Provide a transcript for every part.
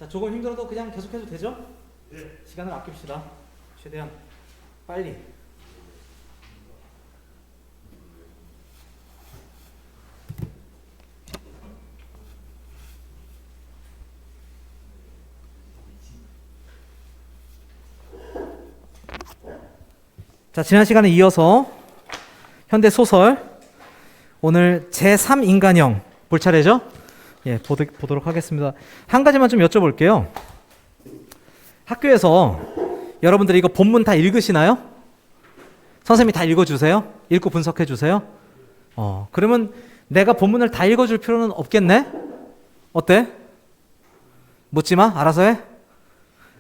자, 조금 힘들어도 그냥 계속해도 되죠? 네. 시간을 아낍시다. 최대한 빨리. 자, 지난 시간에 이어서 현대 소설 오늘 제3인간형 볼 차례죠? 예, 보도록 하겠습니다. 한 가지만 좀 여쭤볼게요. 학교에서 여러분들이 이거 본문 다 읽으시나요? 선생님이 다 읽어주세요? 읽고 분석해주세요? 그러면 내가 본문을 다 읽어줄 필요는 없겠네? 어때? 묻지마? 알아서 해?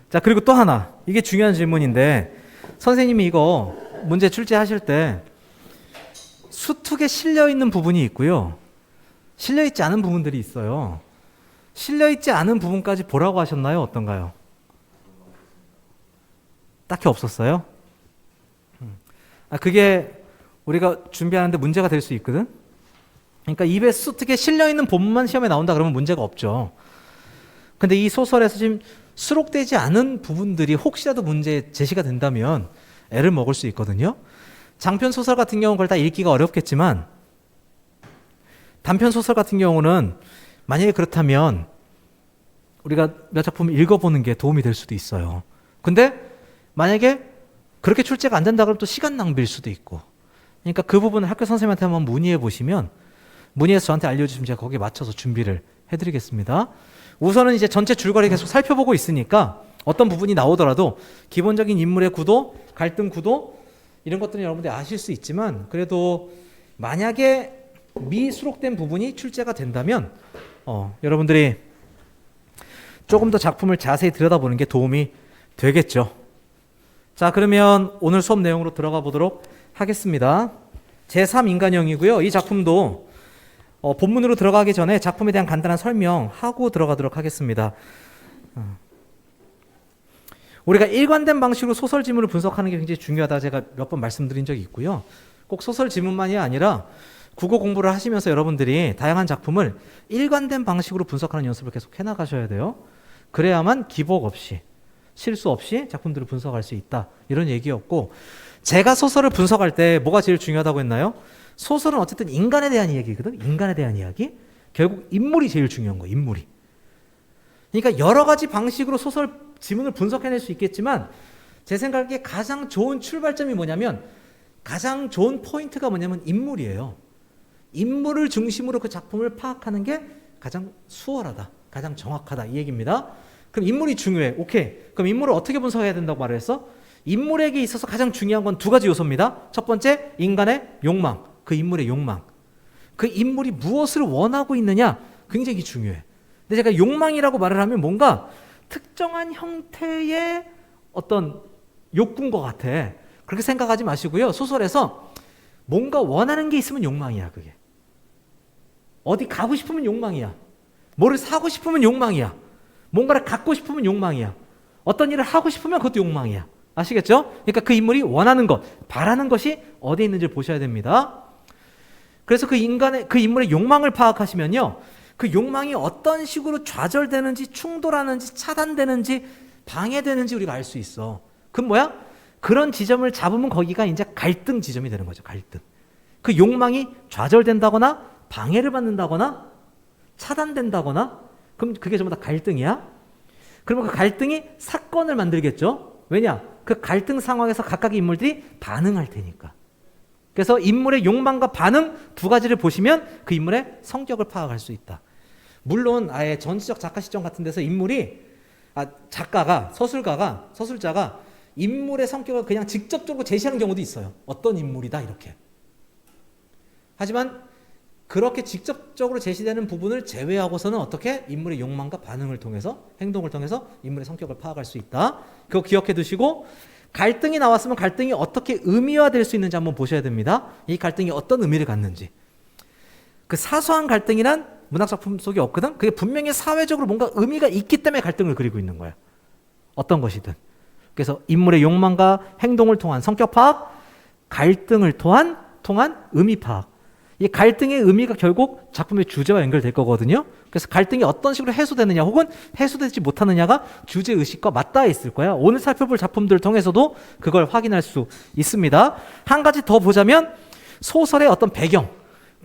자, 그리고 또 하나. 이게 중요한 질문인데 선생님이 이거 문제 출제하실 때 수특에 실려있는 부분이 있고요. 실려있지 않은 부분들이 있어요. 실려있지 않은 부분까지 보라고 하셨나요? 어떤가요? 딱히 없었어요? 그게 우리가 준비하는데 문제가 될 수 있거든? 그러니까 입에 수특에 실려있는 부분만 시험에 나온다 그러면 문제가 없죠. 근데 이 소설에서 지금 수록되지 않은 부분들이 혹시라도 문제 제시가 된다면 애를 먹을 수 있거든요. 장편 소설 같은 경우는 그걸 다 읽기가 어렵겠지만 단편 소설 같은 경우는 만약에 그렇다면 우리가 몇 작품을 읽어보는 게 도움이 될 수도 있어요. 근데 만약에 그렇게 출제가 안 된다 그러면 또 시간 낭비일 수도 있고, 그러니까 그 부분을 학교 선생님한테 한번 문의해 보시면, 문의해서 저한테 알려주시면 제가 거기에 맞춰서 준비를 해드리겠습니다. 우선은 이제 전체 줄거리 계속 살펴보고 있으니까 어떤 부분이 나오더라도 기본적인 인물의 구도, 갈등 구도 이런 것들은 여러분들이 아실 수 있지만, 그래도 만약에 미수록된 부분이 출제가 된다면 여러분들이 조금 더 작품을 자세히 들여다보는 게 도움이 되겠죠. 자, 그러면 오늘 수업 내용으로 들어가 보도록 하겠습니다. 제3인간형이고요. 이 작품도 본문으로 들어가기 전에 작품에 대한 간단한 설명하고 들어가도록 하겠습니다. 우리가 일관된 방식으로 소설 지문을 분석하는 게 굉장히 중요하다 제가 몇 번 말씀드린 적이 있고요. 꼭 소설 지문만이 아니라 국어 공부를 하시면서 여러분들이 다양한 작품을 일관된 방식으로 분석하는 연습을 계속 해나가셔야 돼요. 그래야만 기복 없이, 실수 없이 작품들을 분석할 수 있다, 이런 얘기였고, 제가 소설을 분석할 때 뭐가 제일 중요하다고 했나요? 소설은 어쨌든 인간에 대한 이야기거든. 인간에 대한 이야기. 결국 인물이 제일 중요한 거예요. 인물이. 그러니까 여러 가지 방식으로 소설 지문을 분석해낼 수 있겠지만 제 생각에 가장 좋은 출발점이 뭐냐면, 가장 좋은 포인트가 뭐냐면 인물이에요. 인물을 중심으로 그 작품을 파악하는 게 가장 수월하다, 가장 정확하다, 이 얘기입니다. 그럼 인물이 중요해. 오케이. 그럼 인물을 어떻게 분석해야 된다고 말을 했어? 인물에게 있어서 가장 중요한 건 두 가지 요소입니다. 첫 번째, 인간의 욕망. 그 인물의 욕망. 그 인물이 무엇을 원하고 있느냐, 굉장히 중요해. 근데 제가 욕망이라고 말을 하면 뭔가 특정한 형태의 어떤 욕구인 것 같아. 그렇게 생각하지 마시고요. 소설에서 뭔가 원하는 게 있으면 욕망이야, 그게. 어디 가고 싶으면 욕망이야. 뭐를 사고 싶으면 욕망이야. 뭔가를 갖고 싶으면 욕망이야. 어떤 일을 하고 싶으면 그것도 욕망이야. 아시겠죠? 그러니까 그 인물이 원하는 것, 바라는 것이 어디에 있는지 보셔야 됩니다. 그래서 그 인물의 욕망을 파악하시면요, 그 욕망이 어떤 식으로 좌절되는지, 충돌하는지, 차단되는지, 방해되는지 우리가 알 수 있어. 그럼 뭐야? 그런 지점을 잡으면 거기가 이제 갈등 지점이 되는 거죠. 갈등. 그 욕망이 좌절된다거나 방해를 받는다거나 차단된다거나, 그럼 그게 전부 다 갈등이야. 그러면 그 갈등이 사건을 만들겠죠. 왜냐? 그 갈등 상황에서 각각의 인물들이 반응할 테니까. 그래서 인물의 욕망과 반응 두 가지를 보시면 그 인물의 성격을 파악할 수 있다. 물론 아예 전지적 작가 시점 같은 데서 서술자가 인물의 성격을 그냥 직접적으로 제시하는 경우도 있어요. 어떤 인물이다, 이렇게. 하지만 그렇게 직접적으로 제시되는 부분을 제외하고서는 어떻게? 인물의 욕망과 반응을 통해서, 행동을 통해서 인물의 성격을 파악할 수 있다. 그거 기억해 두시고, 갈등이 나왔으면 갈등이 어떻게 의미화될 수 있는지 한번 보셔야 됩니다. 이 갈등이 어떤 의미를 갖는지. 그 사소한 갈등이란 문학작품 속에 없거든. 그게 분명히 사회적으로 뭔가 의미가 있기 때문에 갈등을 그리고 있는 거야. 어떤 것이든. 그래서 인물의 욕망과 행동을 통한 성격 파악, 갈등을 통한 의미 파악. 이 갈등의 의미가 결국 작품의 주제와 연결될 거거든요. 그래서 갈등이 어떤 식으로 해소되느냐 혹은 해소되지 못하느냐가 주제의식과 맞닿아 있을 거야. 오늘 살펴볼 작품들을 통해서도 그걸 확인할 수 있습니다. 한 가지 더 보자면 소설의 어떤 배경,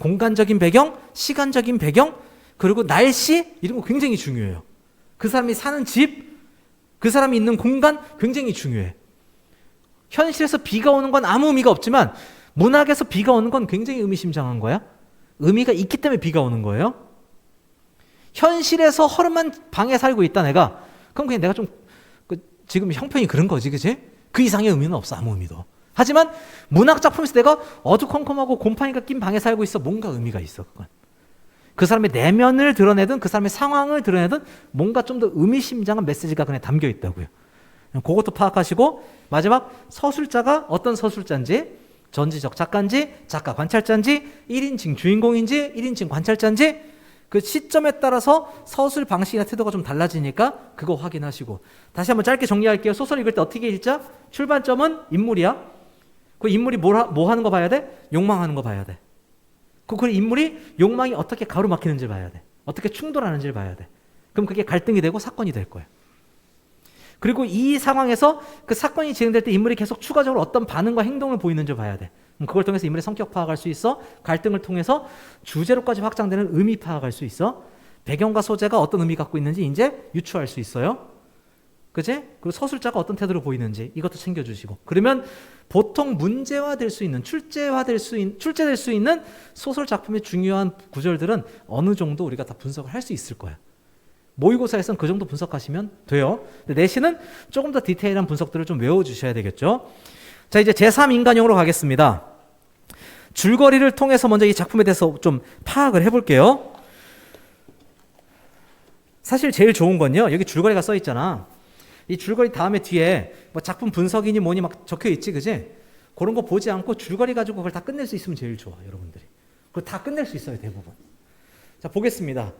공간적인 배경, 시간적인 배경, 그리고 날씨 이런 거 굉장히 중요해요. 그 사람이 사는 집, 그 사람이 있는 공간 굉장히 중요해. 현실에서 비가 오는 건 아무 의미가 없지만 문학에서 비가 오는 건 굉장히 의미심장한 거야. 의미가 있기 때문에 비가 오는 거예요. 현실에서 허름한 방에 살고 있다 내가. 그럼 그냥 내가 좀 지금 형편이 그런 거지, 그치? 그 이상의 의미는 없어, 아무 의미도. 하지만 문학 작품에서 내가 어두컴컴하고 곰팡이가 낀 방에 살고 있어. 뭔가 의미가 있어, 그건. 그 사람의 내면을 드러내든 그 사람의 상황을 드러내든 뭔가 좀 더 의미심장한 메시지가 그냥 담겨 있다고요. 그것도 파악하시고 마지막 서술자가 어떤 서술자인지, 전지적 작가인지, 작가 관찰자인지, 1인칭 주인공인지, 1인칭 관찰자인지 그 시점에 따라서 서술 방식이나 태도가 좀 달라지니까 그거 확인하시고. 다시 한번 짧게 정리할게요. 소설 읽을 때 어떻게 읽자? 출발점은 인물이야. 그 인물이 뭐 하는 거 봐야 돼? 욕망하는 거 봐야 돼. 그 인물이 욕망이 어떻게 가로막히는지 봐야 돼. 어떻게 충돌하는지를 봐야 돼. 그럼 그게 갈등이 되고 사건이 될 거야. 그리고 이 상황에서 그 사건이 진행될 때 인물이 계속 추가적으로 어떤 반응과 행동을 보이는지 봐야 돼. 그걸 통해서 인물의 성격 파악할 수 있어. 갈등을 통해서 주제로까지 확장되는 의미 파악할 수 있어. 배경과 소재가 어떤 의미 갖고 있는지 이제 유추할 수 있어요. 그치? 그리고 서술자가 어떤 태도를 보이는지 이것도 챙겨주시고. 그러면 보통 문제화될 수 있는, 출제될 수 있는 소설 작품의 중요한 구절들은 어느 정도 우리가 다 분석을 할 수 있을 거야. 모의고사에서는 그 정도 분석하시면 돼요. 근데 내신은 조금 더 디테일한 분석들을 좀 외워주셔야 되겠죠. 자, 이제 제3인간용으로 가겠습니다. 줄거리를 통해서 먼저 이 작품에 대해서 좀 파악을 해볼게요. 사실 제일 좋은 건요, 여기 줄거리가 써 있잖아. 이 줄거리 다음에 뒤에 뭐 작품 분석이니 뭐니 막 적혀 있지, 그지? 그런 거 보지 않고 줄거리 가지고 그걸 다 끝낼 수 있으면 제일 좋아, 여러분들이. 그걸 다 끝낼 수 있어요, 대부분. 자, 보겠습니다.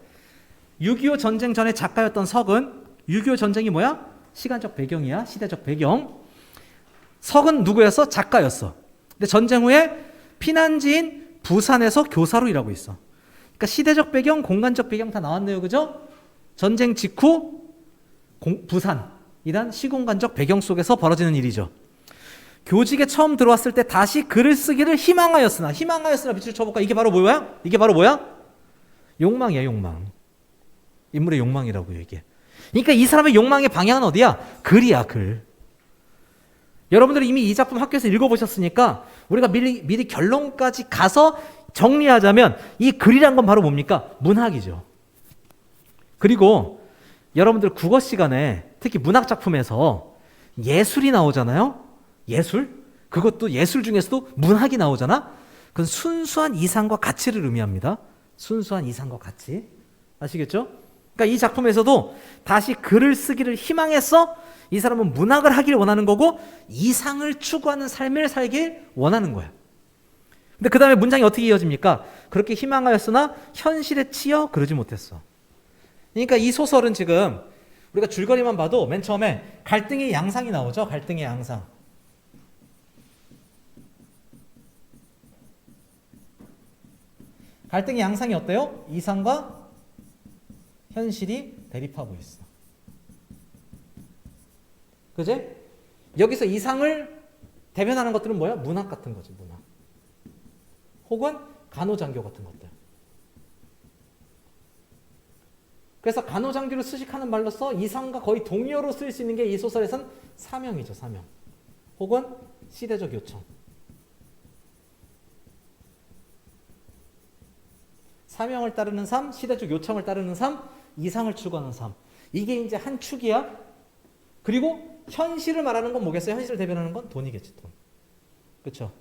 6.25 전쟁 전에 작가였던 석은, 6.25 전쟁이 뭐야? 시간적 배경이야, 시대적 배경. 석은 누구였어? 작가였어. 근데 전쟁 후에 피난지인 부산에서 교사로 일하고 있어. 그러니까 시대적 배경, 공간적 배경 다 나왔네요, 그죠? 전쟁 직후 부산이란 시공간적 배경 속에서 벌어지는 일이죠. 교직에 처음 들어왔을 때 다시 글을 쓰기를 희망하였으나 빛을 쳐볼까? 이게 바로 뭐야? 욕망이야, 욕망. 인물의 욕망이라고요, 이게. 그러니까 이 사람의 욕망의 방향은 어디야? 글이야, 글. 여러분들이 이미 이 작품 학교에서 읽어보셨으니까 우리가 미리 결론까지 가서 정리하자면 이 글이란 건 바로 뭡니까? 문학이죠. 그리고 여러분들 국어 시간에 특히 문학 작품에서 예술이 나오잖아요. 예술? 그것도 예술 중에서도 문학이 나오잖아. 그건 순수한 이상과 가치를 의미합니다. 순수한 이상과 가치. 아시겠죠? 그러니까 이 작품에서도 다시 글을 쓰기를 희망했어. 이 사람은 문학을 하기를 원하는 거고 이상을 추구하는 삶을 살길 원하는 거야. 근데 그 다음에 문장이 어떻게 이어집니까? 그렇게 희망하였으나 현실에 치여 그러지 못했어. 그러니까 이 소설은 지금 우리가 줄거리만 봐도 맨 처음에 갈등의 양상이 나오죠. 갈등의 양상. 갈등의 양상이 어때요? 이상과 현실이 대립하고 있어. 그제? 여기서 이상을 대변하는 것들은 뭐야? 문학 같은 거지, 문학. 혹은 간호장교 같은 것들. 그래서 간호장교를 수식하는 말로서 이상과 거의 동의어로 쓰일 수 있는 게 이 소설에선 사명이죠, 사명. 혹은 시대적 요청. 사명을 따르는 삶, 시대적 요청을 따르는 삶, 이상을 추구하는 삶. 이게 이제 한 축이야. 그리고 현실을 말하는 건 뭐겠어요? 현실을 대변하는 건 돈이겠지, 돈. 그렇죠?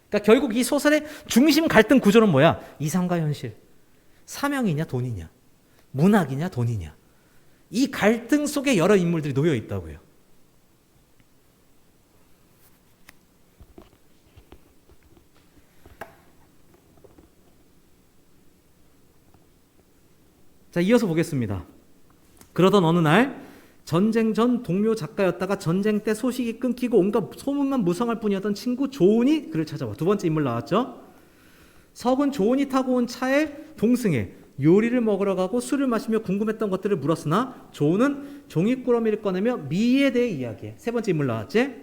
그러니까 결국 이 소설의 중심 갈등 구조는 뭐야? 이상과 현실. 사명이냐, 돈이냐. 문학이냐, 돈이냐. 이 갈등 속에 여러 인물들이 놓여 있다고요. 자, 이어서 보겠습니다. 그러던 어느 날 전쟁 전 동료 작가였다가 전쟁 때 소식이 끊기고 온갖 소문만 무성할 뿐이었던 친구 조은이 그를 찾아와. 두 번째 인물 나왔죠. 석은 조은이 타고 온 차에 동승해 요리를 먹으러 가고 술을 마시며 궁금했던 것들을 물었으나 조우는 종이꾸러미를 꺼내며 미에 대해 이야기해. 세 번째 인물 나왔지?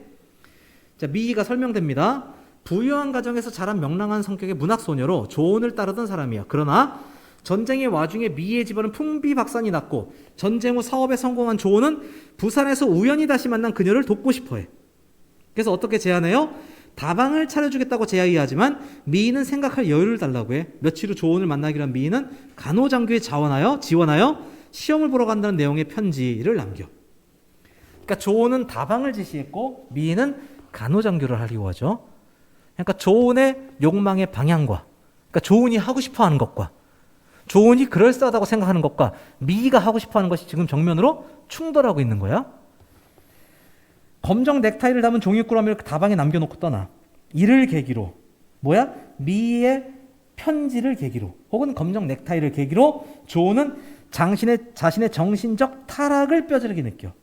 자, 미가 설명됩니다. 부유한 가정에서 자란 명랑한 성격의 문학소녀로 조언을 따르던 사람이야. 그러나 전쟁의 와중에 미의 집안은 풍비박산이 났고 전쟁 후 사업에 성공한 조언은 부산에서 우연히 다시 만난 그녀를 돕고 싶어해. 그래서 어떻게 제안해요? 다방을 차려주겠다고 제의하지만 미인은 생각할 여유를 달라고 해. 며칠 후 조언을 만나기로 한 미인은 간호장교에 지원하여 시험을 보러 간다는 내용의 편지를 남겨. 그러니까 조언은 다방을 지시했고 미인은 간호장교를 하려고 하죠. 그러니까 조언의 욕망의 방향과, 그러니까 조언이 하고 싶어하는 것과 조언이 그럴싸하다고 생각하는 것과 미가 하고 싶어하는 것이 지금 정면으로 충돌하고 있는 거야. 검정 넥타이를 담은 종이꾸러미를 다방에 남겨놓고 떠나. 이를 계기로 뭐야? 미의 편지를 계기로 혹은 검정 넥타이를 계기로 조은은 자신의 정신적 타락을 뼈저리게 느껴.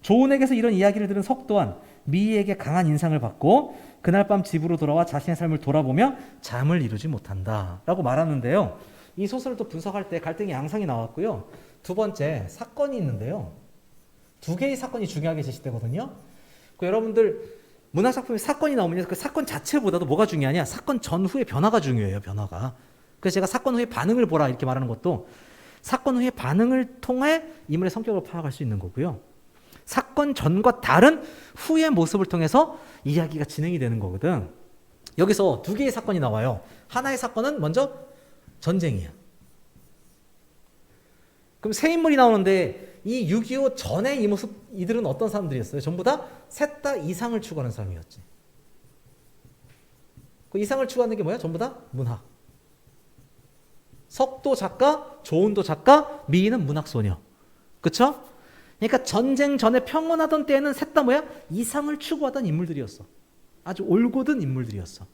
조은에게서 이런 이야기를 들은 석 또한 미에게 강한 인상을 받고 그날 밤 집으로 돌아와 자신의 삶을 돌아보며 잠을 이루지 못한다 라고 말하는데요. 이 소설을 또 분석할 때 갈등의 양상이 나왔고요. 두 번째 사건이 있는데요. 두 개의 사건이 중요하게 제시되거든요. 여러분들 문학작품에 사건이 나오면 그 사건 자체보다도 뭐가 중요하냐? 사건 전후의 변화가 중요해요. 변화가. 그래서 제가 사건 후의 반응을 보라 이렇게 말하는 것도 사건 후의 반응을 통해 인물의 성격을 파악할 수 있는 거고요. 사건 전과 다른 후의 모습을 통해서 이야기가 진행이 되는 거거든. 여기서 두 개의 사건이 나와요. 하나의 사건은 먼저 전쟁이야. 그럼 세 인물이 나오는데 이 6.25 전에 이 모습, 이들은 어떤 사람들이었어요? 전부 다 셋 다 이상을 추구하는 사람이었지. 그 이상을 추구하는 게 뭐야? 전부 다 문학. 석도 작가, 조은도 작가, 미인은 문학소녀. 그쵸? 그러니까 전쟁 전에 평온하던 때에는 셋 다 뭐야? 이상을 추구하던 인물들이었어. 아주 올곧은 인물들이었어.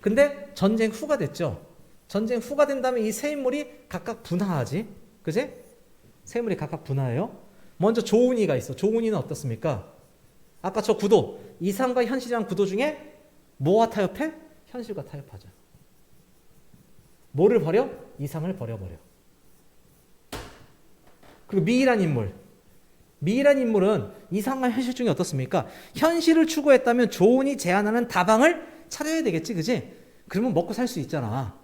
근데 전쟁 후가 됐죠. 전쟁 후가 된 다음에 이 세 인물이 각각 분화하지. 그지? 세 인물이 각각 분화해요. 먼저 조은이가 있어. 조은이는 어떻습니까? 아까 저 구도, 이상과 현실이란 구도 중에 뭐와 타협해? 현실과 타협하죠. 뭐를 버려? 이상을 버려버려. 그리고 미이란 인물. 미이란 인물은 이상과 현실 중에 어떻습니까? 현실을 추구했다면 조은이 제안하는 다방을 차려야 되겠지, 그지? 그러면 먹고 살 수 있잖아.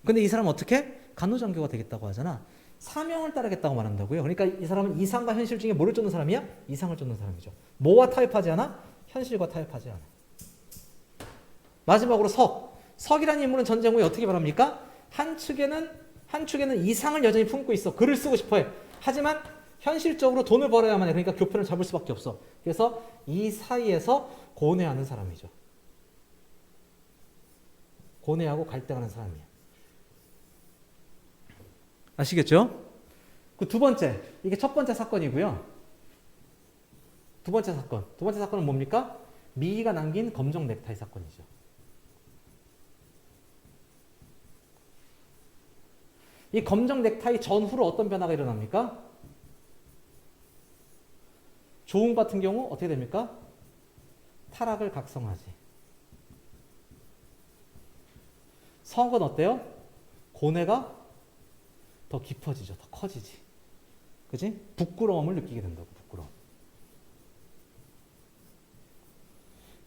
근데 이 사람은 어떻게? 간호장교가 되겠다고 하잖아. 사명을 따르겠다고 말한다고요. 그러니까 이 사람은 이상과 현실 중에 뭐를 쫓는 사람이야? 이상을 쫓는 사람이죠. 뭐와 타협하지 않아? 현실과 타협하지 않아. 마지막으로 석이라는 인물은 전쟁 후에 어떻게 말합니까? 한 축에는 이상을 여전히 품고 있어. 글을 쓰고 싶어해. 하지만 현실적으로 돈을 벌어야만 해. 그러니까 교편을 잡을 수밖에 없어. 그래서 이 사이에서 고뇌하는 사람이죠. 고뇌하고 갈등하는 사람이야. 아시겠죠? 그 두 번째, 이게 첫 번째 사건이고요. 두 번째 사건은 뭡니까? 미이가 남긴 검정 넥타이 사건이죠. 이 검정 넥타이 전후로 어떤 변화가 일어납니까? 조은 같은 경우 어떻게 됩니까? 타락을 각성하지. 석은 어때요? 고뇌가 더 깊어지죠. 더 커지지. 그지? 부끄러움을 느끼게 된다고. 부끄러움.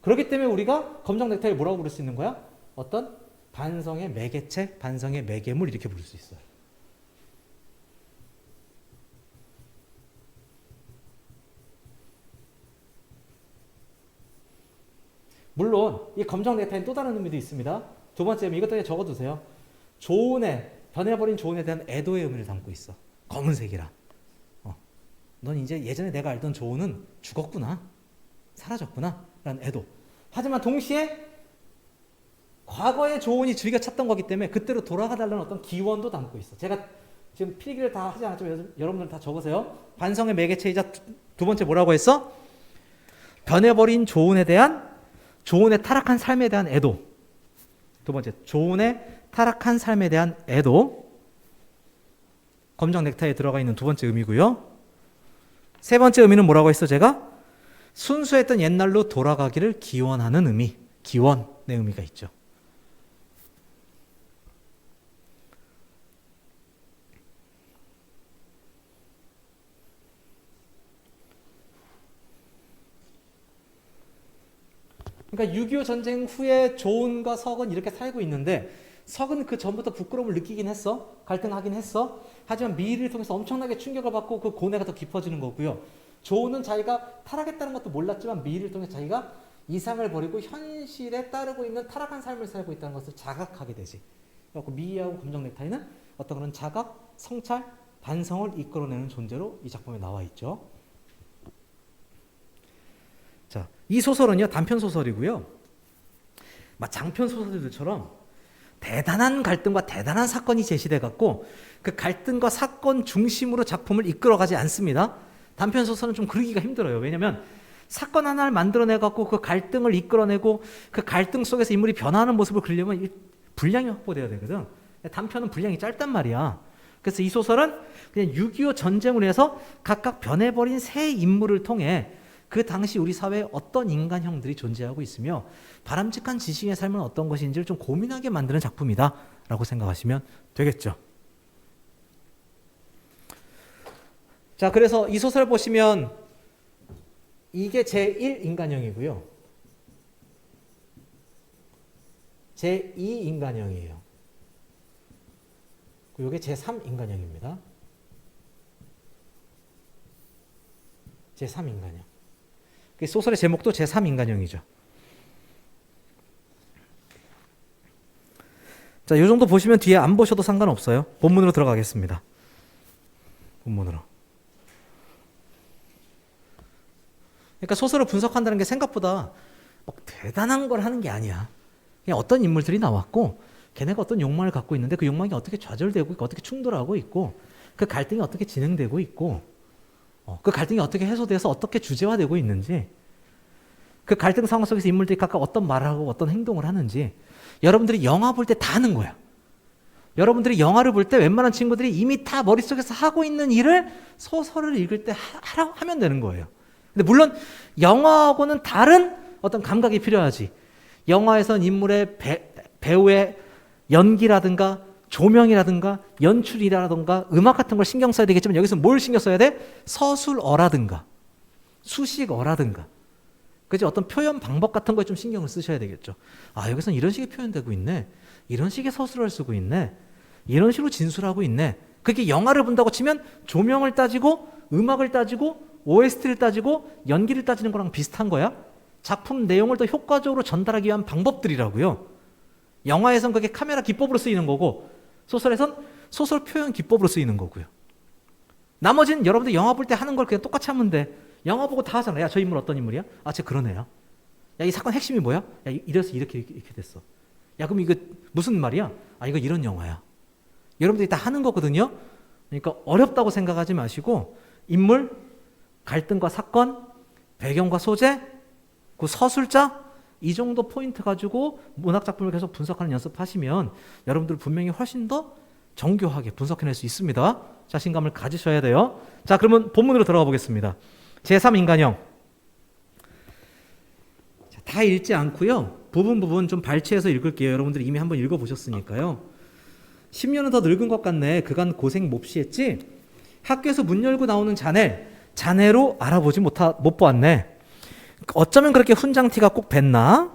그렇기 때문에 우리가 검정 넥타이를 뭐라고 부를 수 있는 거야? 어떤 반성의 매개체, 반성의 매개물 이렇게 부를 수 있어요. 물론 이 검정 넥타이는 또 다른 의미도 있습니다. 두 번째 의미, 이것도 적어두세요. 변해버린 조은에 대한 애도의 의미를 담고 있어. 검은색이라. 넌 이제 예전에 내가 알던 조은은 죽었구나. 사라졌구나. 라는 애도. 하지만 동시에 과거의 조은이 주위가 찾던 거기 때문에 그때로 돌아가달라는 어떤 기원도 담고 있어. 제가 지금 필기를 다 하지 않았지만 여러분들 다 적으세요. 반성의 매개체이자 두 번째 뭐라고 했어? 변해버린 조은에 대한, 조은의 타락한 삶에 대한 애도. 두 번째, 조은의 타락한 삶에 대한 애도. 검정 넥타이에 들어가 있는 두 번째 의미고요. 세 번째 의미는 뭐라고 했어 제가? 순수했던 옛날로 돌아가기를 기원하는 의미. 기원의 의미가 있죠. 그러니까 6.25 전쟁 후에 조은과 석은 이렇게 살고 있는데 석은 그 전부터 부끄러움을 느끼긴 했어. 갈등하긴 했어. 하지만 미리를 통해서 엄청나게 충격을 받고 그 고뇌가 더 깊어지는 거고요. 조은은 자기가 타락했다는 것도 몰랐지만 미리를 통해 자기가 이상을 버리고 현실에 따르고 있는 타락한 삶을 살고 있다는 것을 자각하게 되지. 그래서 미희하고 검정 넥타이는 어떤 그런 자각, 성찰, 반성을 이끌어내는 존재로 이 작품에 나와 있죠. 자, 이 소설은요 단편 소설이고요. 막 장편 소설들처럼 대단한 갈등과 대단한 사건이 제시돼 갖고 그 갈등과 사건 중심으로 작품을 이끌어가지 않습니다. 단편 소설은 좀 그러기가 힘들어요. 왜냐하면 사건 하나를 만들어내 갖고 그 갈등을 이끌어내고 그 갈등 속에서 인물이 변화하는 모습을 그리려면 분량이 확보돼야 되거든. 단편은 분량이 짧단 말이야. 그래서 이 소설은 그냥 6.25 전쟁으로 해서 각각 변해버린 새 인물을 통해 그 당시 우리 사회에 어떤 인간형들이 존재하고 있으며 바람직한 지식의 삶은 어떤 것인지를 좀 고민하게 만드는 작품이다 라고 생각하시면 되겠죠. 자, 그래서 이 소설 보시면 이게 제1인간형이고요. 제2인간형이에요. 이게 제3인간형입니다. 제3인간형. 소설의 제목도 제3인간형이죠. 자, 이 정도 보시면 뒤에 안 보셔도 상관없어요. 본문으로 들어가겠습니다. 본문으로. 그러니까 소설을 분석한다는 게 생각보다 대단한 걸 하는 게 아니야. 그냥 어떤 인물들이 나왔고 걔네가 어떤 욕망을 갖고 있는데 그 욕망이 어떻게 좌절되고 있고 어떻게 충돌하고 있고 그 갈등이 어떻게 진행되고 있고 그 갈등이 어떻게 해소돼서 어떻게 주제화되고 있는지 그 갈등 상황 속에서 인물들이 각각 어떤 말을 하고 어떤 행동을 하는지 여러분들이 영화 볼 때 다 하는 거야. 여러분들이 영화를 볼 때 웬만한 친구들이 이미 다 머릿속에서 하고 있는 일을 소설을 읽을 때 하면 되는 거예요. 근데 물론 영화하고는 다른 어떤 감각이 필요하지. 영화에선 인물의 배우의 연기라든가 조명이라든가 연출이라든가 음악 같은 걸 신경 써야 되겠지만 여기서 뭘 신경 써야 돼? 서술어라든가 수식어라든가 그죠? 어떤 표현 방법 같은 거에 좀 신경을 쓰셔야 되겠죠. 아, 여기서는 이런 식의 표현되고 있네. 이런 식의 서술어를 쓰고 있네. 이런 식으로 진술하고 있네. 그게 영화를 본다고 치면 조명을 따지고 음악을 따지고 OST를 따지고 연기를 따지는 거랑 비슷한 거야. 작품 내용을 더 효과적으로 전달하기 위한 방법들이라고요. 영화에선 그게 카메라 기법으로 쓰이는 거고 소설에선 소설 표현 기법으로 쓰이는 거고요. 나머지는 여러분들 영화 볼 때 하는 걸 그냥 똑같이 하면 돼. 영화 보고 다 하잖아. 야, 저 인물 어떤 인물이야? 아, 쟤 그런 애야. 야, 이 사건 핵심이 뭐야? 야, 이래서 이렇게 됐어. 야, 그럼 이거 무슨 말이야? 아, 이거 이런 영화야. 여러분들이 다 하는 거거든요. 그러니까 어렵다고 생각하지 마시고 인물, 갈등과 사건, 배경과 소재, 그 서술자 이 정도 포인트 가지고 문학작품을 계속 분석하는 연습하시면 여러분들 분명히 훨씬 더 정교하게 분석해낼 수 있습니다. 자신감을 가지셔야 돼요. 자, 그러면 본문으로 들어가 보겠습니다. 제3인간형. 다 읽지 않고요. 부분 좀 발췌해서 읽을게요. 여러분들이 이미 한번 읽어보셨으니까요. 10년은 더 늙은 것 같네. 그간 고생 몹시 했지. 학교에서 문 열고 나오는 자네로 알아보지 못 보았네. 어쩌면 그렇게 훈장티가 꼭 뱄나?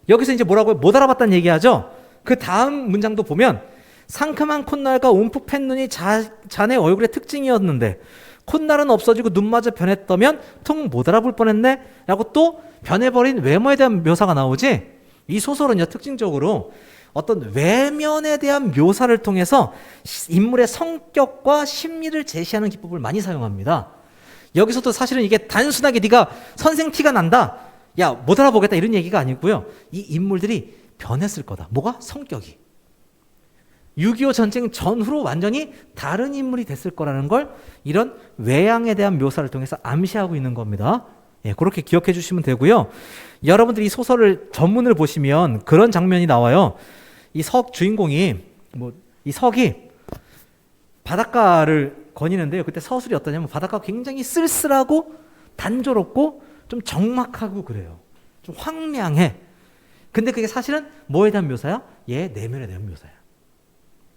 여기서 이제 뭐라고요? 못 알아봤다는 얘기하죠. 그 다음 문장도 보면 상큼한 콧날과 움푹 팬 눈이 자네 얼굴의 특징이었는데 콧날은 없어지고 눈마저 변했다면 통 못 알아볼 뻔했네? 라고 또 변해버린 외모에 대한 묘사가 나오지. 이 소설은요 특징적으로 어떤 외면에 대한 묘사를 통해서 인물의 성격과 심리를 제시하는 기법을 많이 사용합니다. 여기서도 사실은 이게 단순하게 네가 선생 티가 난다, 야 못 알아보겠다 이런 얘기가 아니고요. 이 인물들이 변했을 거다. 뭐가? 성격이. 6.25 전쟁 전후로 완전히 다른 인물이 됐을 거라는 걸 이런 외양에 대한 묘사를 통해서 암시하고 있는 겁니다. 예, 그렇게 기억해 주시면 되고요. 여러분들이 이 소설을 전문을 보시면 그런 장면이 나와요. 이 주인공이 이 석이 바닷가를 거니는데요. 그때 서술이 어떠냐면 바닷가가 굉장히 쓸쓸하고 단조롭고 좀 적막하고 그래요. 좀 황량해. 근데 그게 사실은 뭐에 대한 묘사야? 얘 내면에 대한 묘사야.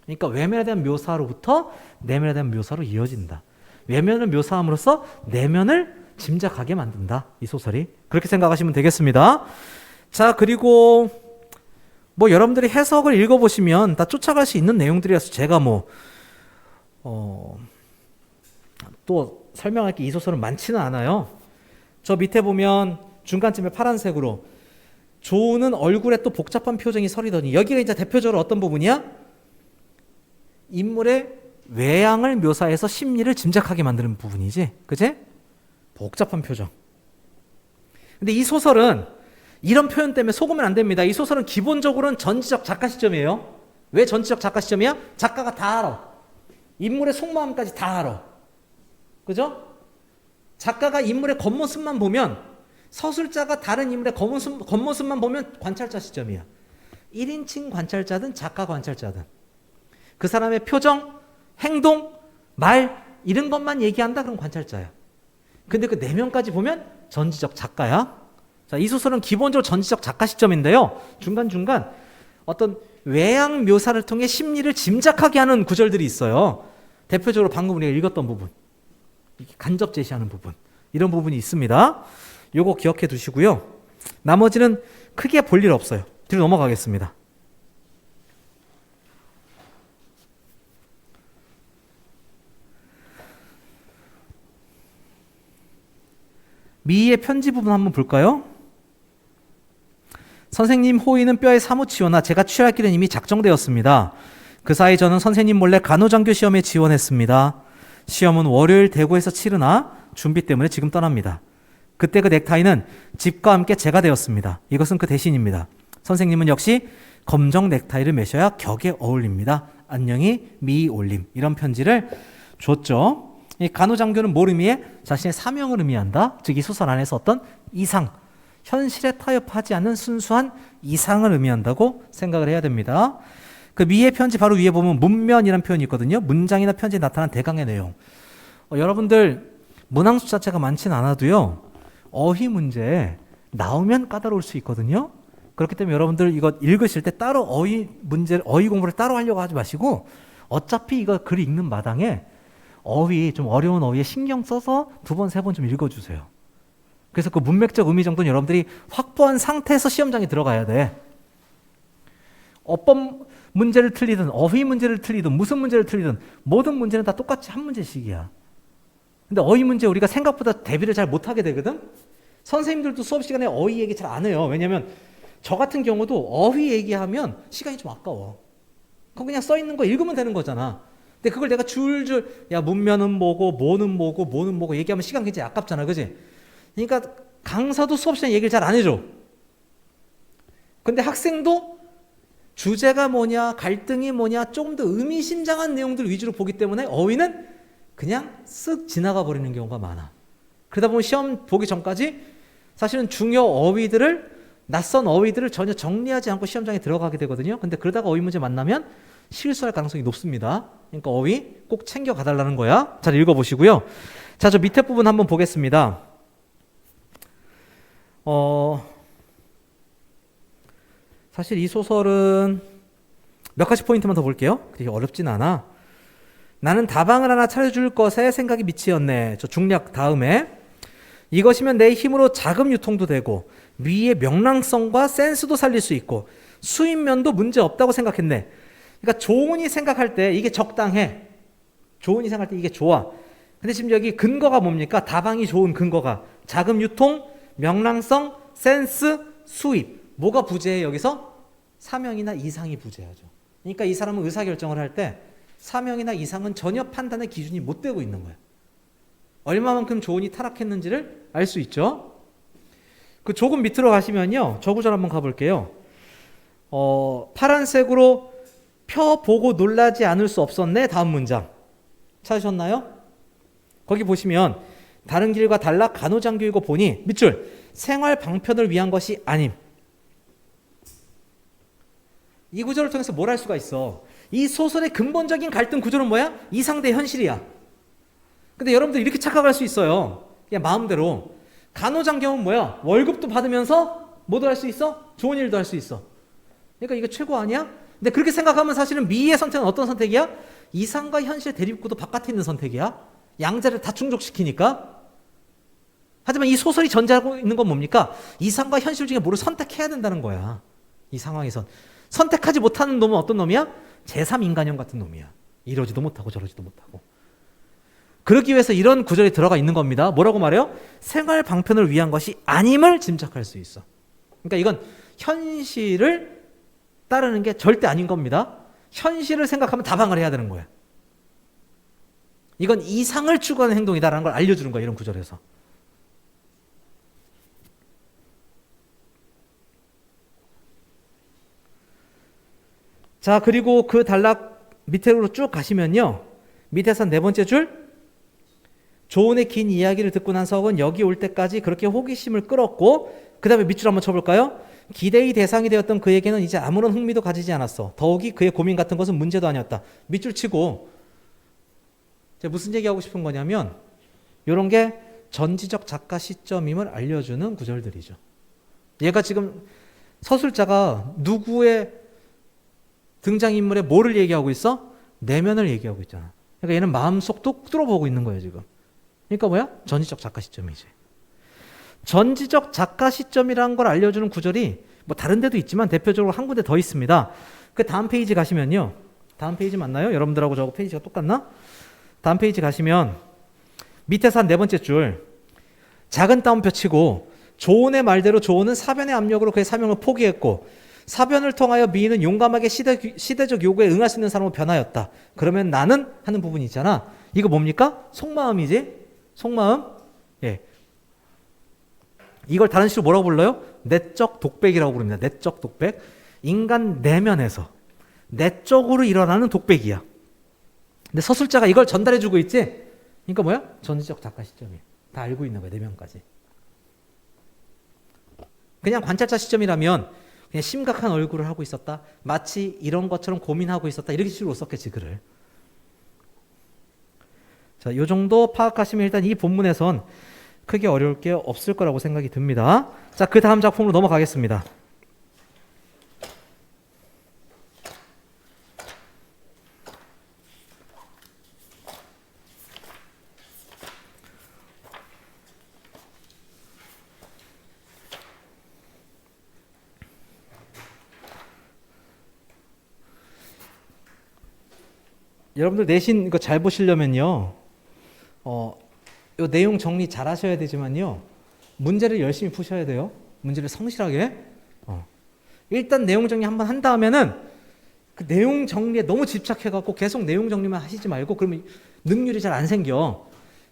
그러니까 외면에 대한 묘사로부터 내면에 대한 묘사로 이어진다. 외면을 묘사함으로써 내면을 짐작하게 만든다. 이 소설이. 그렇게 생각하시면 되겠습니다. 자, 그리고 뭐 여러분들이 해석을 읽어보시면 다 쫓아갈 수 있는 내용들이라서 제가 또 설명할 게 이 소설은 많지는 않아요. 저 밑에 보면 중간쯤에 파란색으로 조우는 얼굴에 또 복잡한 표정이 서리더니, 여기가 이제 대표적으로 어떤 부분이야? 인물의 외양을 묘사해서 심리를 짐작하게 만드는 부분이지, 그치? 복잡한 표정. 근데 이 소설은 이런 표현 때문에 속으면 안 됩니다. 이 소설은 기본적으로는 전지적 작가 시점이에요. 왜 전지적 작가 시점이야? 작가가 다 알아. 인물의 속마음까지 다 알아. 그죠? 작가가 인물의 겉모습만 보면, 서술자가 다른 인물의 겉모습만 보면 관찰자 시점이야. 1인칭 관찰자든 작가 관찰자든 그 사람의 표정, 행동, 말 이런 것만 얘기한다, 그럼 관찰자야. 근데 그 내면까지 보면 전지적 작가야. 자, 이 소설은 기본적으로 전지적 작가 시점인데요, 중간중간 어떤 외양 묘사를 통해 심리를 짐작하게 하는 구절들이 있어요. 대표적으로 방금 우리가 읽었던 부분, 간접 제시하는 부분, 이런 부분이 있습니다. 요거 기억해 두시고요. 나머지는 크게 볼 일 없어요. 뒤로 넘어가겠습니다. 미의 편지 부분 한번 볼까요? 선생님 호의는 뼈에 사무치오나 제가 취할 길은 이미 작정되었습니다. 그 사이 저는 선생님 몰래 간호장교 시험에 지원했습니다. 시험은 월요일 대구에서 치르나 준비 때문에 지금 떠납니다. 그때 그 넥타이는 집과 함께 제가 되었습니다. 이것은 그 대신입니다. 선생님은 역시 검정 넥타이를 매셔야 격에 어울립니다. 안녕히 미올림. 이런 편지를 줬죠. 이 간호장교는 뭘 의미해? 자신의 사명을 의미한다. 즉 이 소설 안에서 어떤 이상, 현실에 타협하지 않는 순수한 이상을 의미한다고 생각을 해야 됩니다. 그 미의 편지 바로 위에 보면 문면이라는 표현이 있거든요. 문장이나 편지에 나타난 대강의 내용. 여러분들 문항수 자체가 많지는 않아도요, 어휘 문제 나오면 까다로울 수 있거든요. 그렇기 때문에 여러분들 이거 읽으실 때 따로 어휘 공부를 따로 하려고 하지 마시고, 어차피 이거 글 읽는 마당에 어휘, 좀 어려운 어휘에 신경 써서 2번, 3번 좀 읽어주세요. 그래서 그 문맥적 의미 정도는 여러분들이 확보한 상태에서 시험장에 들어가야 돼. 어법 문제를 틀리든 어휘 문제를 틀리든 무슨 문제를 틀리든 모든 문제는 다 똑같이 한 문제씩이야. 근데 어휘 문제 우리가 생각보다 대비를 잘 못하게 되거든. 선생님들도 수업 시간에 어휘 얘기 잘 안 해요. 왜냐면 저 같은 경우도 어휘 얘기하면 시간이 좀 아까워. 그럼 그냥 써 있는 거 읽으면 되는 거잖아. 근데 그걸 내가 줄줄 문면은 뭐고 뭐는 뭐고 얘기하면 시간 굉장히 아깝잖아, 그지? 그러니까 강사도 수업 시간에 얘기를 잘 안 해줘. 근데 학생도 주제가 뭐냐, 갈등이 뭐냐, 조금 더 의미심장한 내용들 위주로 보기 때문에 어휘는 그냥 쓱 지나가 버리는 경우가 많아. 그러다 보면 시험 보기 전까지 사실은 중요 어휘들을, 낯선 어휘들을 전혀 정리하지 않고 시험장에 들어가게 되거든요. 근데 그러다가 어휘 문제 만나면 실수할 가능성이 높습니다. 그러니까 어휘 꼭 챙겨가 달라는 거야. 잘 읽어보시고요. 자, 저 밑에 부분 한번 보겠습니다. 사실 이 소설은 몇 가지 포인트만 더 볼게요. 그렇게 어렵진 않아. 나는 다방을 하나 차려줄 것에 생각이 미치었네. 저 중략 다음에 이것이면 내 힘으로 자금 유통도 되고 미의 명랑성과 센스도 살릴 수 있고 수입면도 문제 없다고 생각했네. 그러니까 조은이 생각할 때 이게 적당해. 조은이 생각할 때 이게 좋아. 근데 지금 여기 근거가 뭡니까? 다방이 좋은 근거가 자금 유통, 명랑성, 센스, 수입. 뭐가 부재해 여기서? 사명이나 이상이 부재하죠. 그러니까 이 사람은 의사결정을 할 때 사명이나 이상은 전혀 판단의 기준이 못 되고 있는 거예요. 얼마만큼 조은이 타락했는지를 알 수 있죠. 그 조금 밑으로 가시면요, 저 구절 한번 가볼게요. 파란색으로 펴보고 놀라지 않을 수 없었네. 다음 문장 찾으셨나요? 거기 보시면 다른 길과 달라 간호장교이고 보니 밑줄 생활 방편을 위한 것이 아님. 이 구절을 통해서 뭘 할 수가 있어? 이 소설의 근본적인 갈등 구조는 뭐야? 이상 대 현실이야. 근데 여러분들 이렇게 착각할 수 있어요. 그냥 마음대로. 간호장교는 뭐야? 월급도 받으면서 뭐도 할 수 있어? 좋은 일도 할 수 있어. 그러니까 이게 최고 아니야? 근데 그렇게 생각하면 사실은 미의 선택은 어떤 선택이야? 이상과 현실 대립구도 바깥에 있는 선택이야. 양자를 다 충족시키니까. 하지만 이 소설이 전제하고 있는 건 뭡니까? 이상과 현실 중에 뭐를 선택해야 된다는 거야. 이 상황에선. 선택하지 못하는 놈은 어떤 놈이야? 제3인간형 같은 놈이야. 이러지도 못하고 저러지도 못하고. 그러기 위해서 이런 구절이 들어가 있는 겁니다. 뭐라고 말해요? 생활 방편을 위한 것이 아님을 짐작할 수 있어. 그러니까 이건 현실을 따르는 게 절대 아닌 겁니다. 현실을 생각하면 다방을 해야 되는 거야. 이건 이상을 추구하는 행동이다라는 걸 알려주는 거야. 이런 구절에서. 자, 그리고 그 단락 밑으로 쭉 가시면요. 밑에서 네 번째 줄. 조은의 긴 이야기를 듣고 난 석은 여기 올 때까지 그렇게 호기심을 끌었고, 그 다음에 밑줄 한번 쳐볼까요? 기대의 대상이 되었던 그에게는 이제 아무런 흥미도 가지지 않았어. 더욱이 그의 고민 같은 것은 문제도 아니었다. 밑줄 치고 제가 무슨 얘기하고 싶은 거냐면 이런 게 전지적 작가 시점임을 알려주는 구절들이죠. 얘가 지금 서술자가 누구의 등장인물의 뭐를 얘기하고 있어? 내면을 얘기하고 있잖아. 그러니까 얘는 마음속도 뚫어보고 있는 거예요 지금. 그러니까 뭐야? 전지적 작가 시점이지. 전지적 작가 시점이라는 걸 알려주는 구절이 뭐 다른 데도 있지만 대표적으로 한 군데 더 있습니다. 그 다음 페이지 가시면요. 다음 페이지 맞나요? 여러분들하고 저하고 페이지가 똑같나? 다음 페이지 가시면 밑에서 한 네 번째 줄. 작은 따옴표 치고 조은의 말대로 조은은 사변의 압력으로 그의 사명을 포기했고 사변을 통하여 미인은 용감하게 시대적 요구에 응할 수 있는 사람으로 변하였다. 그러면 나는 하는 부분이 있잖아. 이거 뭡니까? 속마음이지? 속마음? 예. 이걸 다른 식으로 뭐라고 불러요? 내적 독백이라고 부릅니다. 내적 독백. 인간 내면에서 내적으로 일어나는 독백이야. 근데 서술자가 이걸 전달해주고 있지? 그러니까 뭐야? 전지적 작가 시점이야. 다 알고 있는 거야. 내면까지. 그냥 관찰자 시점이라면 그냥 심각한 얼굴을 하고 있었다. 마치 이런 것처럼 고민하고 있었다. 이렇게 식으로 썼겠지, 글을. 자, 요 정도 파악하시면 일단 이 본문에선 크게 어려울 게 없을 거라고 생각이 듭니다. 자, 그 다음 작품으로 넘어가겠습니다. 여러분들 내신 이거 잘 보시려면요. 요 내용 정리 잘 하셔야 되지만요. 문제를 열심히 푸셔야 돼요. 문제를 성실하게. 일단 내용 정리 한번 한 다음에는 그 내용 정리에 너무 집착해갖고 계속 내용 정리만 하시지 말고 그러면 능률이 잘 안 생겨.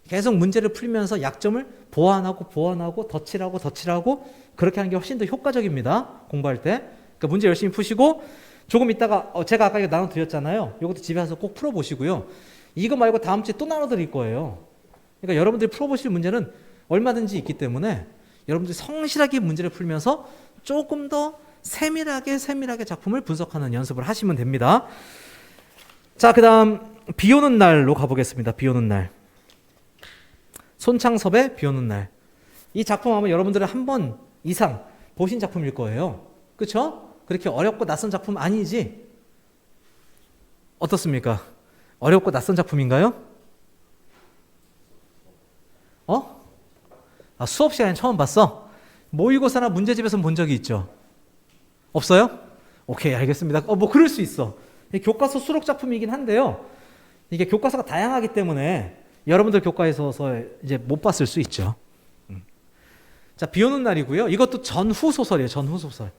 계속 문제를 풀면서 약점을 보완하고 덧칠하고 그렇게 하는 게 훨씬 더 효과적입니다. 공부할 때. 그러니까 문제 열심히 푸시고 조금 있다가 제가 아까 이거 나눠드렸잖아요. 이것도 집에 가서 꼭 풀어보시고요. 이거 말고 다음 주에 또 나눠드릴 거예요. 그러니까 여러분들이 풀어보실 문제는 얼마든지 있기 때문에 여러분들이 성실하게 문제를 풀면서 조금 더 세밀하게 작품을 분석하는 연습을 하시면 됩니다. 자, 그 다음 비 오는 날로 가보겠습니다. 비 오는 날. 손창섭의 비 오는 날. 이 작품 아마 여러분들은 한 번 이상 보신 작품일 거예요. 그렇죠? 그렇게 어렵고 낯선 작품 아니지? 어떻습니까? 어렵고 낯선 작품인가요? 수업 시간에 처음 봤어? 모의고사나 문제집에서 본 적이 있죠? 없어요? 오케이, 알겠습니다. 뭐 그럴 수 있어. 교과서 수록 작품이긴 한데요. 이게 교과서가 다양하기 때문에 여러분들 교과에서 이제 못 봤을 수 있죠. 자, 비 오는 날이고요. 이것도 전후 소설이에요. 전후 소설.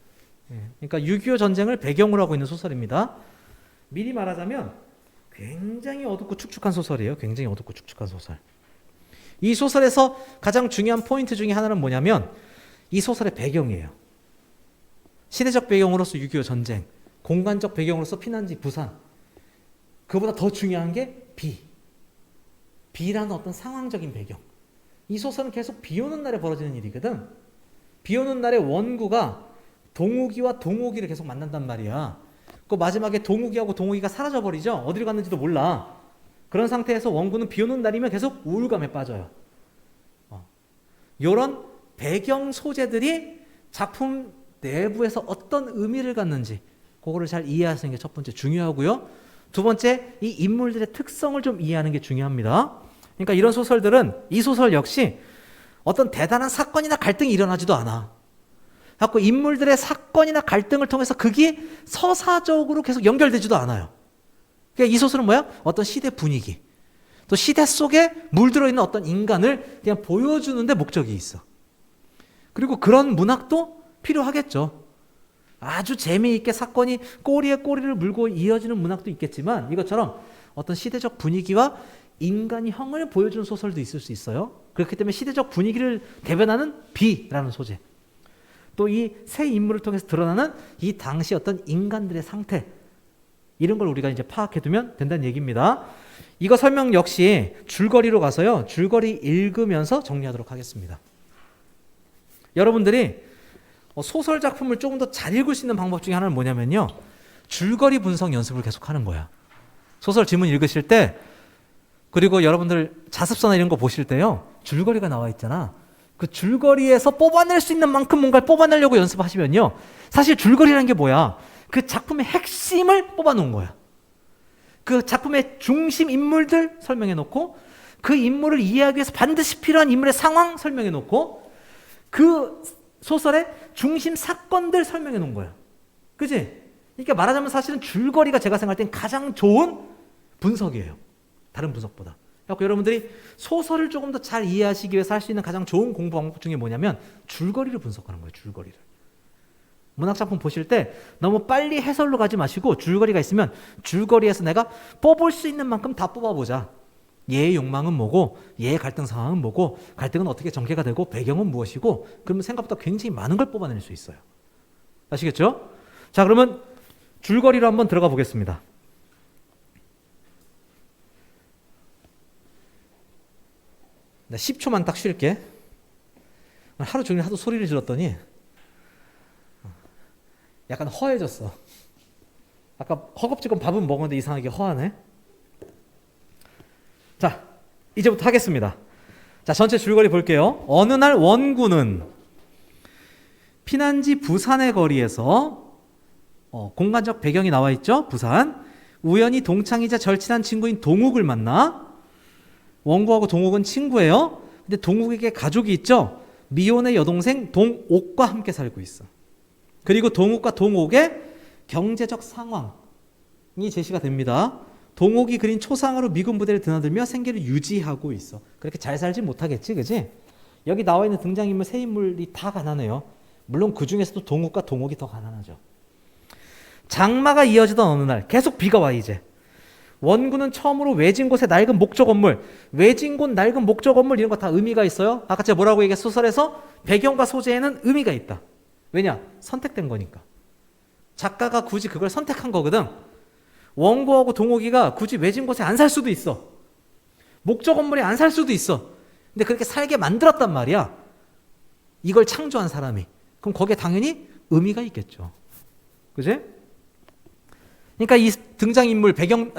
그러니까 6.25 전쟁을 배경으로 하고 있는 소설입니다. 미리 말하자면 굉장히 어둡고 축축한 소설이에요. 굉장히 어둡고 축축한 소설. 이 소설에서 가장 중요한 포인트 중에 하나는 뭐냐면 이 소설의 배경이에요. 시대적 배경으로서 6.25 전쟁, 공간적 배경으로서 피난지 부산. 그보다 더 중요한 게 비라는 어떤 상황적인 배경. 이 소설은 계속 비 오는 날에 벌어지는 일이거든. 비 오는 날에 원구가 동욱이와 동욱이를 계속 만난단 말이야. 그 마지막에 동욱이하고 동욱이가 사라져버리죠. 어디로 갔는지도 몰라. 그런 상태에서 원구는 비 오는 날이면 계속 우울감에 빠져요. 이런 배경 소재들이 작품 내부에서 어떤 의미를 갖는지 그거를 잘 이해하시는 게 첫 번째 중요하고요. 두 번째, 이 인물들의 특성을 좀 이해하는 게 중요합니다. 그러니까 이런 소설들은 이 소설 역시 어떤 대단한 사건이나 갈등이 일어나지도 않아. 그래서 인물들의 사건이나 갈등을 통해서 그게 서사적으로 계속 연결되지도 않아요. 그러니까 이 소설은 뭐야? 어떤 시대 분위기, 또 시대 속에 물들어 있는 어떤 인간을 그냥 보여주는 데 목적이 있어. 그리고 그런 문학도 필요하겠죠. 아주 재미있게 사건이 꼬리에 꼬리를 물고 이어지는 문학도 있겠지만 이것처럼 어떤 시대적 분위기와 인간형을 보여주는 소설도 있을 수 있어요. 그렇기 때문에 시대적 분위기를 대변하는 비라는 소재, 또 이 새 인물을 통해서 드러나는 이 당시 어떤 인간들의 상태, 이런 걸 우리가 이제 파악해두면 된다는 얘기입니다. 이거 설명 역시 줄거리로 가서요, 줄거리 읽으면서 정리하도록 하겠습니다. 여러분들이 소설 작품을 조금 더 잘 읽을 수 있는 방법 중에 하나는 뭐냐면요, 줄거리 분석 연습을 계속 하는 거야. 소설 지문 읽으실 때, 그리고 여러분들 자습서나 이런 거 보실 때요, 줄거리가 나와 있잖아. 그 줄거리에서 뽑아낼 수 있는 만큼 뭔가를 뽑아내려고 연습하시면요, 사실 줄거리라는 게 뭐야? 그 작품의 핵심을 뽑아놓은 거야. 그 작품의 중심 인물들 설명해 놓고, 그 인물을 이해하기 위해서 반드시 필요한 인물의 상황 설명해 놓고, 그 소설의 중심 사건들 설명해 놓은 거야. 그치? 그러니까 말하자면 사실은 줄거리가 제가 생각할 땐 가장 좋은 분석이에요. 다른 분석보다. 그래서 여러분들이 소설을 조금 더 잘 이해하시기 위해서 할 수 있는 가장 좋은 공부 방법 중에 뭐냐면 줄거리를 분석하는 거예요. 줄거리를. 문학작품 보실 때 너무 빨리 해설로 가지 마시고 줄거리가 있으면 줄거리에서 내가 뽑을 수 있는 만큼 다 뽑아보자. 얘의 욕망은 뭐고, 얘의 갈등 상황은 뭐고, 갈등은 어떻게 전개가 되고, 배경은 무엇이고, 그러면 생각보다 굉장히 많은 걸 뽑아낼 수 있어요. 아시겠죠? 자, 그러면 줄거리로 한번 들어가 보겠습니다. 10초만 딱 쉴게. 하루 종일 하도 소리를 질렀더니 약간 허해졌어. 아까 허겁지겁 밥은 먹었는데 이상하게 허하네. 자, 이제부터 하겠습니다. 자, 전체 줄거리 볼게요. 어느 날 원군은 피난지 부산의 거리에서, 공간적 배경이 나와 있죠. 부산. 우연히 동창이자 절친한 친구인 동욱을 만나. 원구하고 동욱은 친구예요. 근데 동욱에게 가족이 있죠. 미혼의 여동생 동옥과 함께 살고 있어. 그리고 동욱과 동옥의 경제적 상황이 제시가 됩니다. 동옥이 그린 초상화로 미군 부대를 드나들며 생계를 유지하고 있어. 그렇게 잘 살지 못하겠지, 그지? 여기 나와 있는 등장인물 세 인물이 다 가난해요. 물론 그 중에서도 동욱과 동옥이 더 가난하죠. 장마가 이어지던 어느 날 계속 비가 와. 이제 원군은 처음으로 외진 곳의 낡은 목조 건물, 외진 곳 낡은 목조 건물 이런 거 다 의미가 있어요. 아까 제가 뭐라고 얘기했어요? 소설에서 배경과 소재에는 의미가 있다. 왜냐? 선택된 거니까. 작가가 굳이 그걸 선택한 거거든. 원고하고 동옥이가 굳이 외진 곳에 안 살 수도 있어. 목조 건물에 안 살 수도 있어. 근데 그렇게 살게 만들었단 말이야. 이걸 창조한 사람이. 그럼 거기에 당연히 의미가 있겠죠. 그지? 그러니까 이 등장인물 배경,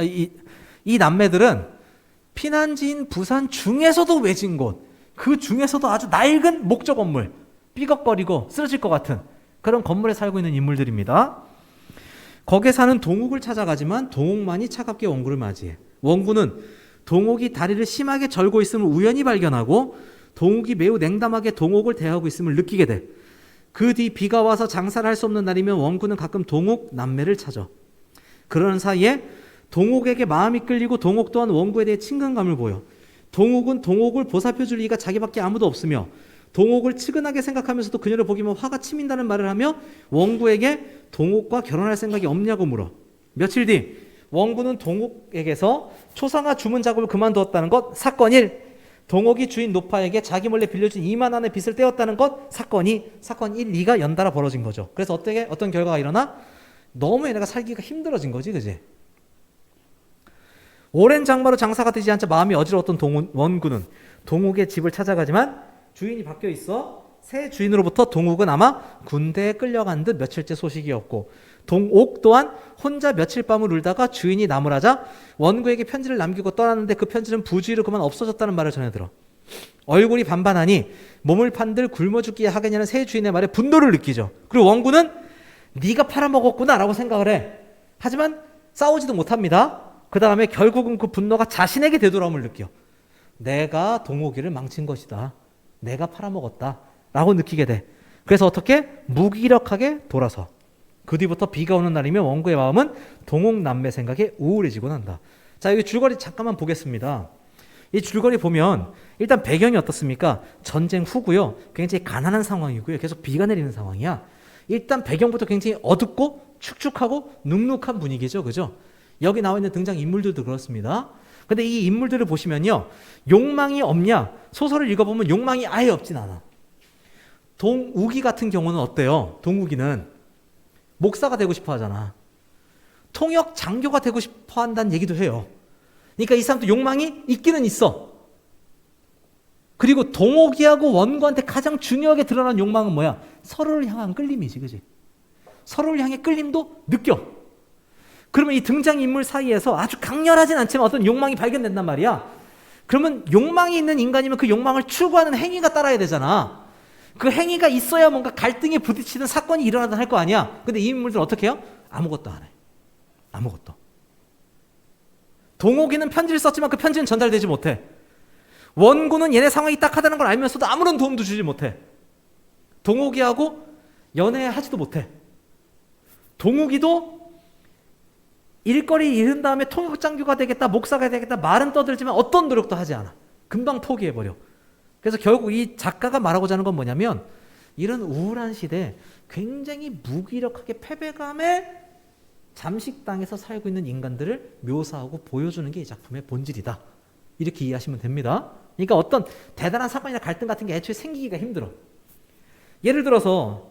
이 남매들은 피난지인 부산 중에서도 외진 곳, 그 중에서도 아주 낡은 목조 건물, 삐걱거리고 쓰러질 것 같은 그런 건물에 살고 있는 인물들입니다. 거기에 사는 동욱을 찾아가지만 동욱만이 차갑게 원구를 맞이해. 원구는 동욱이 다리를 심하게 절고 있음을 우연히 발견하고 동욱이 매우 냉담하게 동욱을 대하고 있음을 느끼게 돼. 그 뒤 비가 와서 장사를 할 수 없는 날이면 원구는 가끔 동욱 남매를 찾아. 그러는 사이에 동욱에게 마음이 끌리고 동욱 또한 원구에 대해 친근감을 보여. 동욱은 동욱을 보살펴줄 이가 자기밖에 아무도 없으며 동욱을 측은하게 생각하면서도 그녀를 보기만 화가 치민다는 말을 하며 원구에게 동욱과 결혼할 생각이 없냐고 물어. 며칠 뒤 원구는 동욱에게서 초상화 주문 작업을 그만두었다는 것 사건 1, 동욱이 주인 노파에게 자기 몰래 빌려준 2만 원의 빚을 떼었다는 것 사건 2, 사건 1, 2가 연달아 벌어진 거죠. 그래서 어떤 결과가 일어나? 너무 얘네가 살기가 힘들어진 거지, 그지? 오랜 장마로 장사가 되지 않자 마음이 어지러웠던 원구는 동욱의 집을 찾아가지만 주인이 바뀌어 있어. 새 주인으로부터 동욱은 아마 군대에 끌려간 듯 며칠째 소식이 없고 동욱 또한 혼자 며칠 밤을 울다가 주인이 나무라자 원구에게 편지를 남기고 떠났는데 그 편지는 부주의로 그만 없어졌다는 말을 전해들어. 얼굴이 반반하니 몸을 판들 굶어 죽기에 하겠냐는 새 주인의 말에 분노를 느끼죠. 그리고 원구는 네가 팔아먹었구나 라고 생각을 해. 하지만 싸우지도 못합니다. 그 다음에 결국은 그 분노가 자신에게 되돌아옴을 느껴. 내가 동욱이를 망친 것이다. 내가 팔아먹었다라고 느끼게 돼. 그래서 어떻게? 무기력하게 돌아서. 그 뒤부터 비가 오는 날이면 원고의 마음은 동옥남매 생각에 우울해지곤 한다. 자, 여기 줄거리 잠깐만 보겠습니다. 이 줄거리 보면 일단 배경이 어떻습니까? 전쟁 후고요. 굉장히 가난한 상황이고요. 계속 비가 내리는 상황이야. 일단 배경부터 굉장히 어둡고 축축하고 눅눅한 분위기죠. 그죠? 여기 나와 있는 등장 인물들도 그렇습니다. 근데 이 인물들을 보시면요. 욕망이 없냐? 소설을 읽어보면 욕망이 아예 없진 않아. 동욱이 같은 경우는 어때요? 동욱이는 목사가 되고 싶어 하잖아. 통역 장교가 되고 싶어 한다는 얘기도 해요. 그러니까 이 사람도 욕망이 있기는 있어. 그리고 동옥이하고 원고한테 가장 중요하게 드러난 욕망은 뭐야? 서로를 향한 끌림이지, 그지? 서로를 향해 끌림도 느껴. 그러면 이 등장인물 사이에서 아주 강렬하진 않지만 어떤 욕망이 발견된단 말이야. 그러면 욕망이 있는 인간이면 그 욕망을 추구하는 행위가 따라야 되잖아. 그 행위가 있어야 뭔가 갈등에 부딪히는 사건이 일어나든 할 거 아니야. 근데 이 인물들은 어떻게 해요? 아무것도 안 해. 아무것도. 동옥이는 편지를 썼지만 그 편지는 전달되지 못해. 원고는 얘네 상황이 딱하다는 걸 알면서도 아무런 도움도 주지 못해. 동옥이하고 연애하지도 못해. 동욱이도 일거리 잃은 다음에 통역장교가 되겠다, 목사가 되겠다 말은 떠들지만 어떤 노력도 하지 않아. 금방 포기해버려. 그래서 결국 이 작가가 말하고자 하는 건 뭐냐면 이런 우울한 시대에 굉장히 무기력하게 패배감에 잠식당에서 살고 있는 인간들을 묘사하고 보여주는 게 이 작품의 본질이다. 이렇게 이해하시면 됩니다. 그러니까 어떤 대단한 사건이나 갈등 같은 게 애초에 생기기가 힘들어. 예를 들어서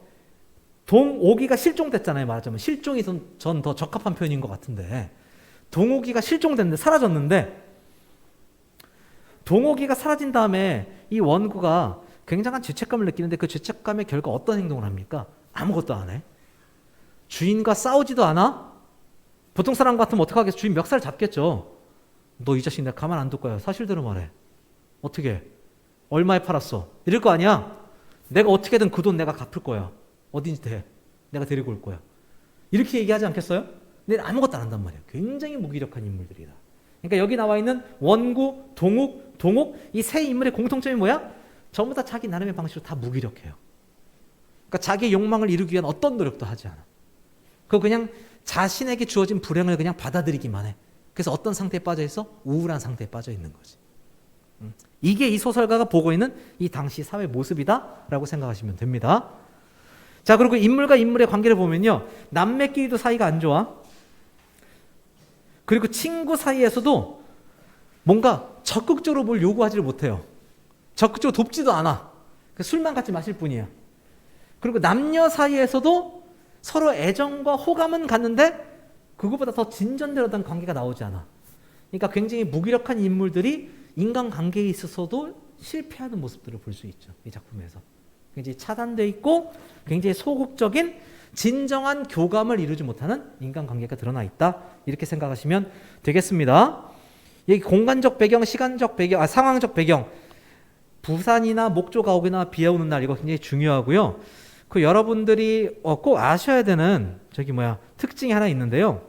동옥이가 실종됐잖아요. 말하자면 실종이 전 더 적합한 표현인 것 같은데 동옥이가 실종됐는데 사라졌는데 동옥이가 사라진 다음에 이 원고가 굉장한 죄책감을 느끼는데 그 죄책감의 결과 어떤 행동을 합니까? 아무것도 안 해. 주인과 싸우지도 않아? 보통 사람 같으면 어떡하겠어? 주인 멱살 잡겠죠. 너 이 자식 내가 가만 안 둘 거야. 사실대로 말해. 어떻게? 얼마에 팔았어? 이럴 거 아니야? 내가 어떻게든 그 돈 내가 갚을 거야. 어딘지 돼. 내가 데리고 올 거야. 이렇게 얘기하지 않겠어요? 근데 아무것도 안 한단 말이야. 굉장히 무기력한 인물들이다. 그러니까 여기 나와 있는 원고, 동욱 이 세 인물의 공통점이 뭐야? 전부 다 자기 나름의 방식으로 다 무기력해요. 그러니까 자기의 욕망을 이루기 위한 어떤 노력도 하지 않아. 그거 그냥 자신에게 주어진 불행을 그냥 받아들이기만 해. 그래서 어떤 상태에 빠져 있어? 우울한 상태에 빠져 있는 거지. 이게 이 소설가가 보고 있는 이 당시 사회 모습이다라고 생각하시면 됩니다. 자, 그리고 인물과 인물의 관계를 보면요. 남매끼리도 사이가 안 좋아. 그리고 친구 사이에서도 뭔가 적극적으로 뭘 요구하지를 못해요. 적극적으로 돕지도 않아. 술만 같이 마실 뿐이야. 그리고 남녀 사이에서도 서로 애정과 호감은 갖는데 그것보다 더 진전된 어떤 관계가 나오지 않아. 그러니까 굉장히 무기력한 인물들이 인간관계에 있어서도 실패하는 모습들을 볼 수 있죠. 이 작품에서. 굉장히 차단되어 있고 굉장히 소극적인 진정한 교감을 이루지 못하는 인간관계가 드러나 있다. 이렇게 생각하시면 되겠습니다. 여기 공간적 배경, 시간적 배경, 상황적 배경. 부산이나 목조 가옥이나 비 오는 날 이거 굉장히 중요하고요. 그 여러분들이 꼭 아셔야 되는 특징이 하나 있는데요.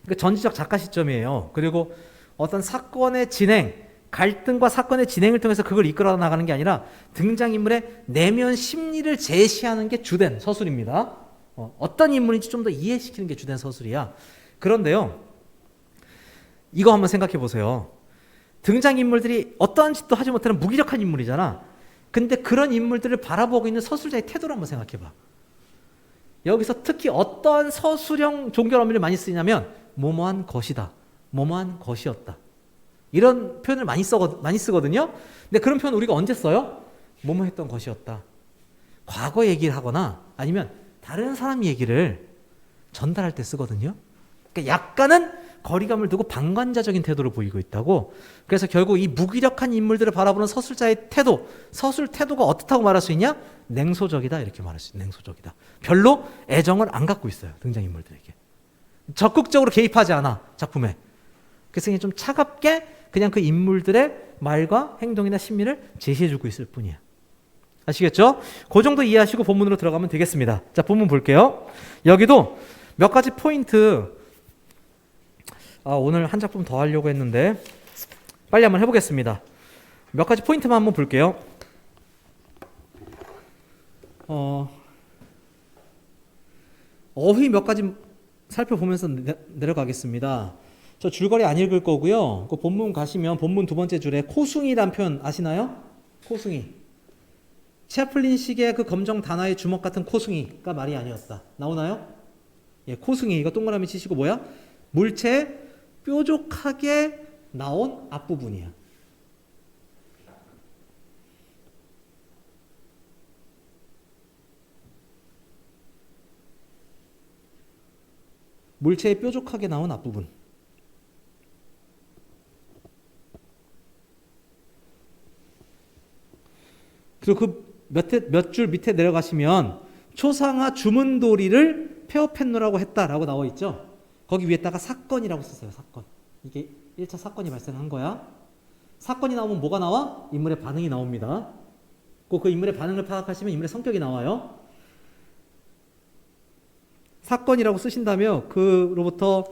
그러니까 전지적 작가 시점이에요. 그리고 어떤 사건의 진행, 갈등과 사건의 진행을 통해서 그걸 이끌어 나가는 게 아니라 등장인물의 내면 심리를 제시하는 게 주된 서술입니다. 어떤 인물인지 좀 더 이해시키는 게 주된 서술이야. 그런데요. 이거 한번 생각해 보세요. 등장인물들이 어떠한 짓도 하지 못하는 무기력한 인물이잖아. 근데 그런 인물들을 바라보고 있는 서술자의 태도를 한번 생각해 봐. 여기서 특히 어떠한 서술형 종결 어미를 많이 쓰냐면 뭐뭐한 것이다. 뭐뭐한 것이었다. 이런 표현을 많이 쓰거든요. 근데 그런 표현 우리가 언제 써요? 뭐뭐 했던 것이었다. 과거 얘기를 하거나 아니면 다른 사람 얘기를 전달할 때 쓰거든요. 그러니까 약간은 거리감을 두고 방관자적인 태도를 보이고 있다고. 그래서 결국 이 무기력한 인물들을 바라보는 서술자의 태도, 서술 태도가 어떻다고 말할 수 있냐? 냉소적이다 이렇게 말할 수 있어요. 냉소적이다. 별로 애정을 안 갖고 있어요. 등장인물들에게. 적극적으로 개입하지 않아 작품에. 그래서 그냥 좀 차갑게 그냥 그 인물들의 말과 행동이나 심리를 제시해주고 있을 뿐이야. 아시겠죠? 그 정도 이해하시고 본문으로 들어가면 되겠습니다. 자, 본문 볼게요. 여기도 몇 가지 포인트, 오늘 한 작품 더 하려고 했는데 빨리 한번 해보겠습니다. 몇 가지 포인트만 한번 볼게요. 어휘 몇 가지 살펴보면서 내려가겠습니다. 저 줄거리 안 읽을 거고요. 그 본문 가시면 본문 두 번째 줄에 코숭이란 표현 아시나요? 코숭이. 채플린식의 그 검정 단화의 주먹 같은 코숭이가 말이 아니었다. 나오나요? 예, 코숭이 이거 동그라미 치시고 뭐야? 물체에 뾰족하게 나온 앞부분이야. 물체에 뾰족하게 나온 앞부분. 그리고 그 몇 줄 밑에 내려가시면 초상화 주문도리를 폐업했노라고 했다라고 나와 있죠. 거기 위에다가 사건이라고 쓰세요. 사건. 이게 1차 사건이 발생한 거야. 사건이 나오면 뭐가 나와? 인물의 반응이 나옵니다. 그 인물의 반응을 파악하시면 인물의 성격이 나와요. 사건이라고 쓰신다며 그로부터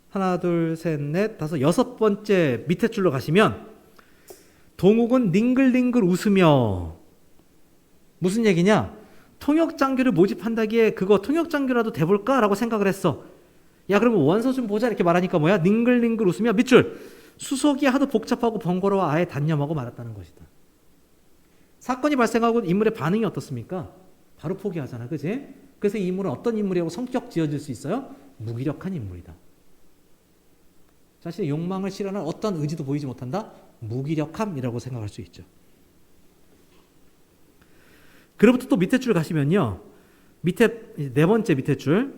하나, 둘, 셋, 넷, 다섯, 여섯 번째 밑에 줄로 가시면 동욱은 닝글닝글 웃으며 무슨 얘기냐? 통역장교를 모집한다기에 그거 통역장교라도 돼볼까라고 생각을 했어. 야 그러면 원서 좀 보자 이렇게 말하니까 뭐야? 닝글닝글 웃으며 밑줄 수속이 하도 복잡하고 번거로워 아예 단념하고 말았다는 것이다. 사건이 발생하고 인물의 반응이 어떻습니까? 바로 포기하잖아. 그지? 그래서 이 인물은 어떤 인물이라고 성격 지어질 수 있어요? 무기력한 인물이다. 자신의 욕망을 실현할 어떤 의지도 보이지 못한다? 무기력함이라고 생각할 수 있죠. 그로부터 또 밑에 줄 가시면요. 밑에 네 번째 밑에 줄.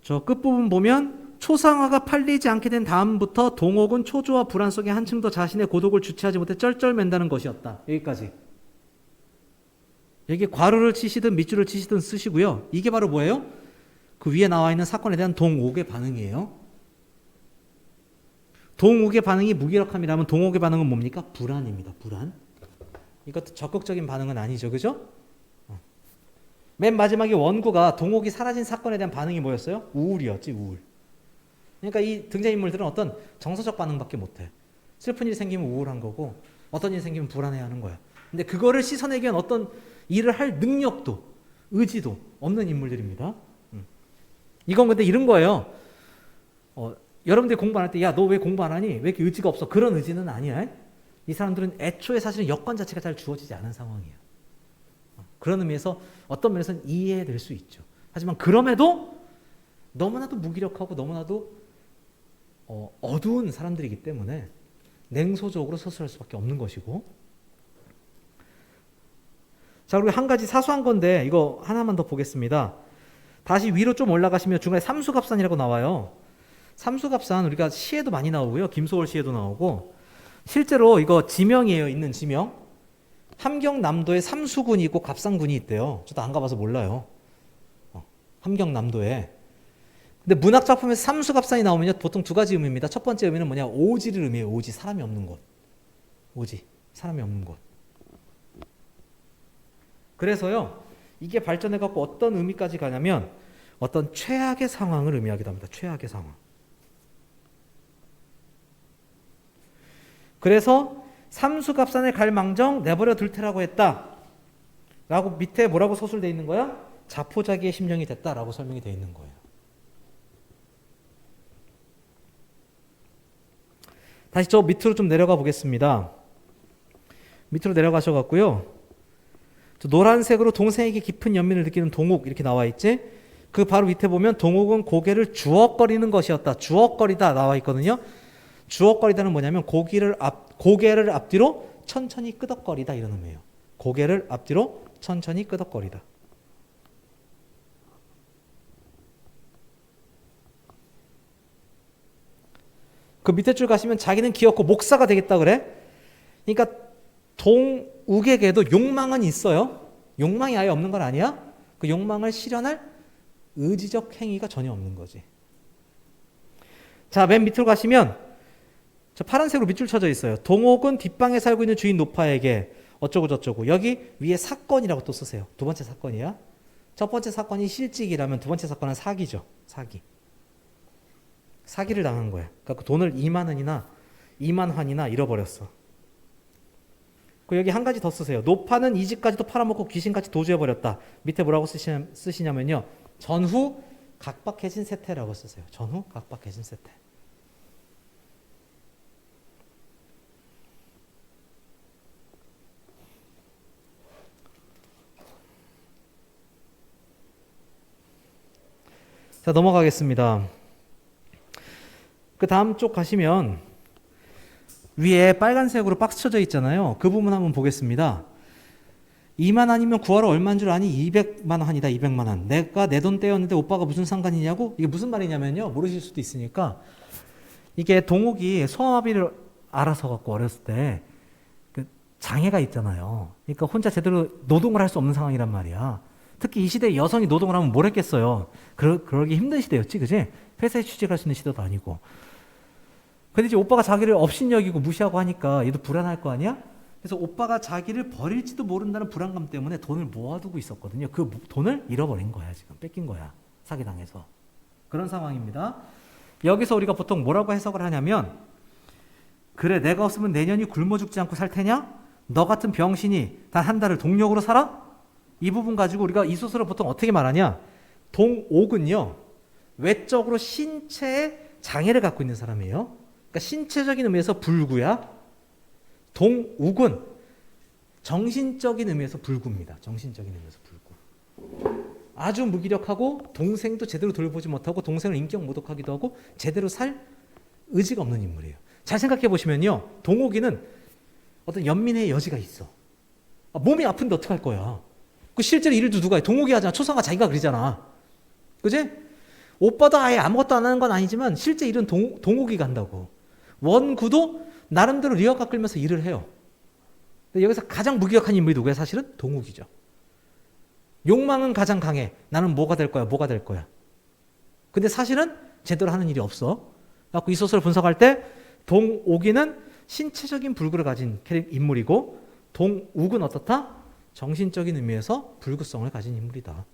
저 끝부분 보면 초상화가 팔리지 않게 된 다음부터 동옥은 초조와 불안 속에 한층 더 자신의 고독을 주체하지 못해 쩔쩔맨다는 것이었다. 여기까지. 여기 괄호를 치시든 밑줄을 치시든 쓰시고요. 이게 바로 뭐예요? 그 위에 나와 있는 사건에 대한 동옥의 반응이에요. 동옥의 반응이 무기력함이라면 동옥의 반응은 뭡니까? 불안입니다. 불안. 이것도 적극적인 반응은 아니죠. 그죠? 맨 마지막에 원구가 동옥이 사라진 사건에 대한 반응이 뭐였어요? 우울이었지. 우울. 그러니까 이 등장인물들은 어떤 정서적 반응밖에 못해. 슬픈 일이 생기면 우울한 거고 어떤 일이 생기면 불안해하는 거야. 근데 그거를 씻어내기 위한 어떤 일을 할 능력도 의지도 없는 인물들입니다. 이건 근데 이런 거예요. 여러분들이 공부 안 할 때 야 너 왜 공부 안 하니? 왜 이렇게 의지가 없어? 그런 의지는 아니야. 이 사람들은 애초에 사실은 여건 자체가 잘 주어지지 않은 상황이에요. 그런 의미에서 어떤 면에서는 이해될 수 있죠. 하지만 그럼에도 너무나도 무기력하고 너무나도 어두운 사람들이기 때문에 냉소적으로 서술할 수밖에 없는 것이고. 자, 그리고 한 가지 사소한 건데 이거 하나만 더 보겠습니다. 다시 위로 좀 올라가시면 중간에 삼수갑산이라고 나와요. 삼수갑산 우리가 시에도 많이 나오고요. 김소월 시에도 나오고 실제로 이거 지명이에요. 있는 지명. 함경남도에 삼수군이 있고 갑산군이 있대요. 저도 안 가봐서 몰라요. 함경남도에. 근데 문학작품에서 삼수갑산이 나오면요. 보통 두 가지 의미입니다. 첫 번째 의미는 뭐냐? 오지를 의미해요. 오지. 사람이 없는 곳. 오지. 사람이 없는 곳. 그래서요. 이게 발전해갖고 어떤 의미까지 가냐면 어떤 최악의 상황을 의미하기도 합니다. 최악의 상황. 그래서 삼수갑산에 갈 망정 내버려 둘 테라고 했다. 라고 밑에 뭐라고 서술되어 있는 거야? 자포자기의 심령이 됐다라고 설명이 되어 있는 거예요. 다시 저 밑으로 좀 내려가 보겠습니다. 밑으로 내려가셔갖고요. 저 노란색으로 동생에게 깊은 연민을 느끼는 동욱 이렇게 나와 있지? 그 바로 밑에 보면 동욱은 고개를 주걱거리는 것이었다. 주걱거리다 나와 있거든요. 주걱거리다는 뭐냐면 고개를 앞뒤로 천천히 끄덕거리다 이런 의미예요. 고개를 앞뒤로 천천히 끄덕거리다. 그 밑에 줄 가시면 자기는 귀엽고 목사가 되겠다 그래. 그러니까 동욱에게도 욕망은 있어요. 욕망이 아예 없는 건 아니야. 그 욕망을 실현할 의지적 행위가 전혀 없는 거지. 자, 맨 밑으로 가시면 저 파란색으로 밑줄 쳐져 있어요. 동옥은 뒷방에 살고 있는 주인 노파에게 어쩌고 저쩌고. 여기 위에 사건이라고 또 쓰세요. 두 번째 사건이야. 첫 번째 사건이 실직이라면 두 번째 사건은 사기죠. 사기. 사기를 당한 거야. 그러니까 그 돈을 2만 원이나 2만 환이나 잃어버렸어. 그 여기 한 가지 더 쓰세요. 노파는 이 집까지도 팔아먹고 귀신같이 도주해버렸다. 밑에 뭐라고 쓰시냐면요. 전후 각박해진 세태라고 쓰세요. 전후 각박해진 세태. 자, 넘어가겠습니다. 그 다음 쪽 가시면 위에 빨간색으로 박스 쳐져 있잖아요. 그 부분 한번 보겠습니다. 2만 원이면 구하러 얼마인 줄 아니? 200만 원이다. 200만 원. 내가 내 돈 떼었는데 오빠가 무슨 상관이냐고? 이게 무슨 말이냐면요. 모르실 수도 있으니까 이게 동욱이 소아마비를 알아서 갖고 어렸을 때 그 장애가 있잖아요. 그러니까 혼자 제대로 노동을 할 수 없는 상황이란 말이야. 특히 이 시대에 여성이 노동을 하면 뭘 했겠어요. 그러기 힘든 시대였지, 그지? 회사에 취직할 수 있는 시대도 아니고. 근데 이제 오빠가 자기를 업신여기고 무시하고 하니까 얘도 불안할 거 아니야? 그래서 오빠가 자기를 버릴지도 모른다는 불안감 때문에 돈을 모아두고 있었거든요. 그 돈을 잃어버린 거야, 지금. 뺏긴 거야. 사기당해서. 그런 상황입니다. 여기서 우리가 보통 뭐라고 해석을 하냐면, 그래, 내가 없으면 내년이 굶어 죽지 않고 살 테냐? 너 같은 병신이 단 한 달을 동력으로 살아? 이 부분 가지고 우리가 이 소설을 보통 어떻게 말하냐? 동옥은요, 외적으로 신체에 장애를 갖고 있는 사람이에요. 그러니까 신체적인 의미에서 불구야. 동욱은 정신적인 의미에서 불구입니다. 정신적인 의미에서 불구. 아주 무기력하고 동생도 제대로 돌보지 못하고 동생을 인격 모독하기도 하고 제대로 살 의지가 없는 인물이에요. 잘 생각해 보시면요. 동욱이는 어떤 연민의 여지가 있어. 몸이 아픈데 어떡할 거야. 그 실제로 일도 누가 해? 동욱이 하잖아. 초상화 자기가 그리잖아. 그지? 오빠도 아예 아무것도 안 하는 건 아니지만 실제 일은 동욱이가 한다고. 원구도 나름대로 리어카 끌면서 일을 해요. 근데 여기서 가장 무기력한 인물이 누구야? 사실은 동욱이죠. 욕망은 가장 강해. 나는 뭐가 될 거야? 뭐가 될 거야? 근데 사실은 제대로 하는 일이 없어. 그래서 이 소설을 분석할 때 동옥이는 신체적인 불구를 가진 인물이고 동욱은 어떻다? 정신적인 의미에서 불구성을 가진 인물이다.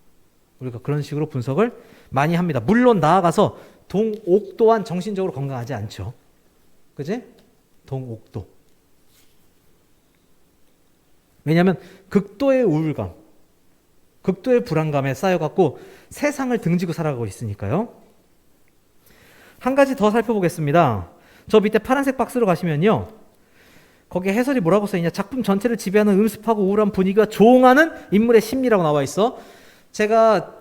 우리가 그런 식으로 분석을 많이 합니다. 물론 나아가서 동옥 또한 정신적으로 건강하지 않죠. 그지? 동옥도. 왜냐하면 극도의 우울감, 극도의 불안감에 쌓여갖고 세상을 등지고 살아가고 있으니까요. 한 가지 더 살펴보겠습니다. 저 밑에 파란색 박스로 가시면요. 거기에 해설이 뭐라고 써있냐. 작품 전체를 지배하는 음습하고 우울한 분위기와 조응하는 인물의 심리라고 나와 있어. 제가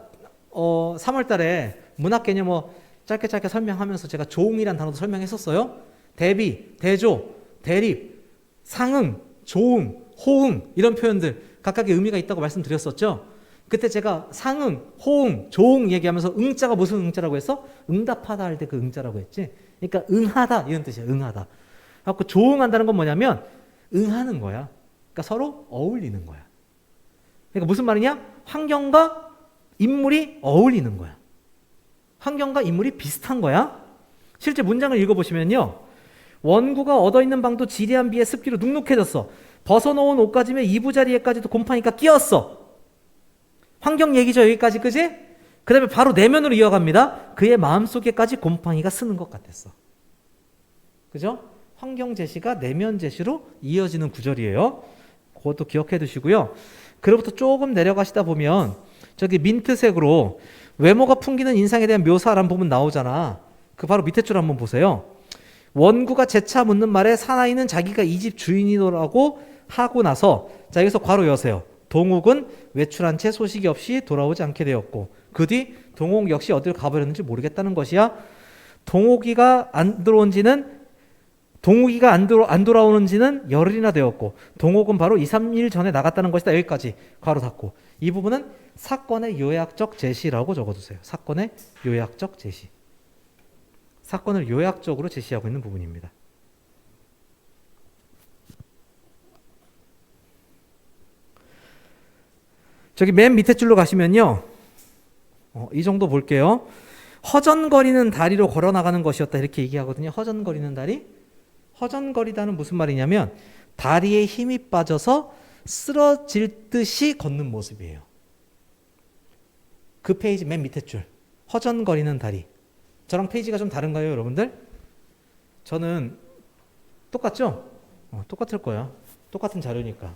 3월 달에 문학 개념어 짧게 설명하면서 제가 조응이라는 단어도 설명했었어요. 대비, 대조, 대립, 상응, 조응, 호응 이런 표현들 각각의 의미가 있다고 말씀드렸었죠. 그때 제가 상응, 호응, 조응 얘기하면서 응자가 무슨 응자라고 했어? 응답하다 할 때 그 응자라고 했지. 그러니까 응하다 이런 뜻이야. 응하다. 그래서 조응한다는 건 뭐냐면 응하는 거야. 그러니까 서로 어울리는 거야. 그러니까 무슨 말이냐? 환경과 인물이 어울리는 거야. 환경과 인물이 비슷한 거야. 실제 문장을 읽어보시면요. 원구가 얻어있는 방도 지리한 비에 습기로 눅눅해졌어. 벗어놓은 옷가짐에 이부자리에까지도 곰팡이가 끼었어. 환경 얘기죠. 여기까지. 그지? 그 다음에 바로 내면으로 이어갑니다. 그의 마음속에까지 곰팡이가 쓰는 것 같았어. 그죠? 환경 제시가 내면 제시로 이어지는 구절이에요. 그것도 기억해 두시고요. 그로부터 조금 내려가시다 보면 저기 민트색으로 외모가 풍기는 인상에 대한 묘사라는 부분 나오잖아. 그 바로 밑에 줄 한번 보세요. 원구가 재차 묻는 말에 사나이는 자기가 이 집 주인이라고 하고 나서 자 여기서 괄호 여세요. 동욱은 외출한 채 소식이 없이 돌아오지 않게 되었고 그 뒤 동욱 역시 어디로 가버렸는지 모르겠다는 것이야. 동욱이가 안 돌아오는 지는 열흘이나 되었고 동욱은 바로 2, 3일 전에 나갔다는 것이다. 여기까지 괄호 닫고 이 부분은 사건의 요약적 제시라고 적어두세요. 사건의 요약적 제시. 사건을 요약적으로 제시하고 있는 부분입니다. 저기 맨 밑에 줄로 가시면요. 이 정도 볼게요. 허전거리는 다리로 걸어나가는 것이었다. 이렇게 얘기하거든요. 허전거리는 다리. 허전거리다는 무슨 말이냐면 다리에 힘이 빠져서 쓰러질 듯이 걷는 모습이에요. 그 페이지 맨 밑에 줄. 허전거리는 다리. 저랑 페이지가 좀 다른가요, 여러분들? 저는 똑같죠? 똑같을 거야. 똑같은 자료니까.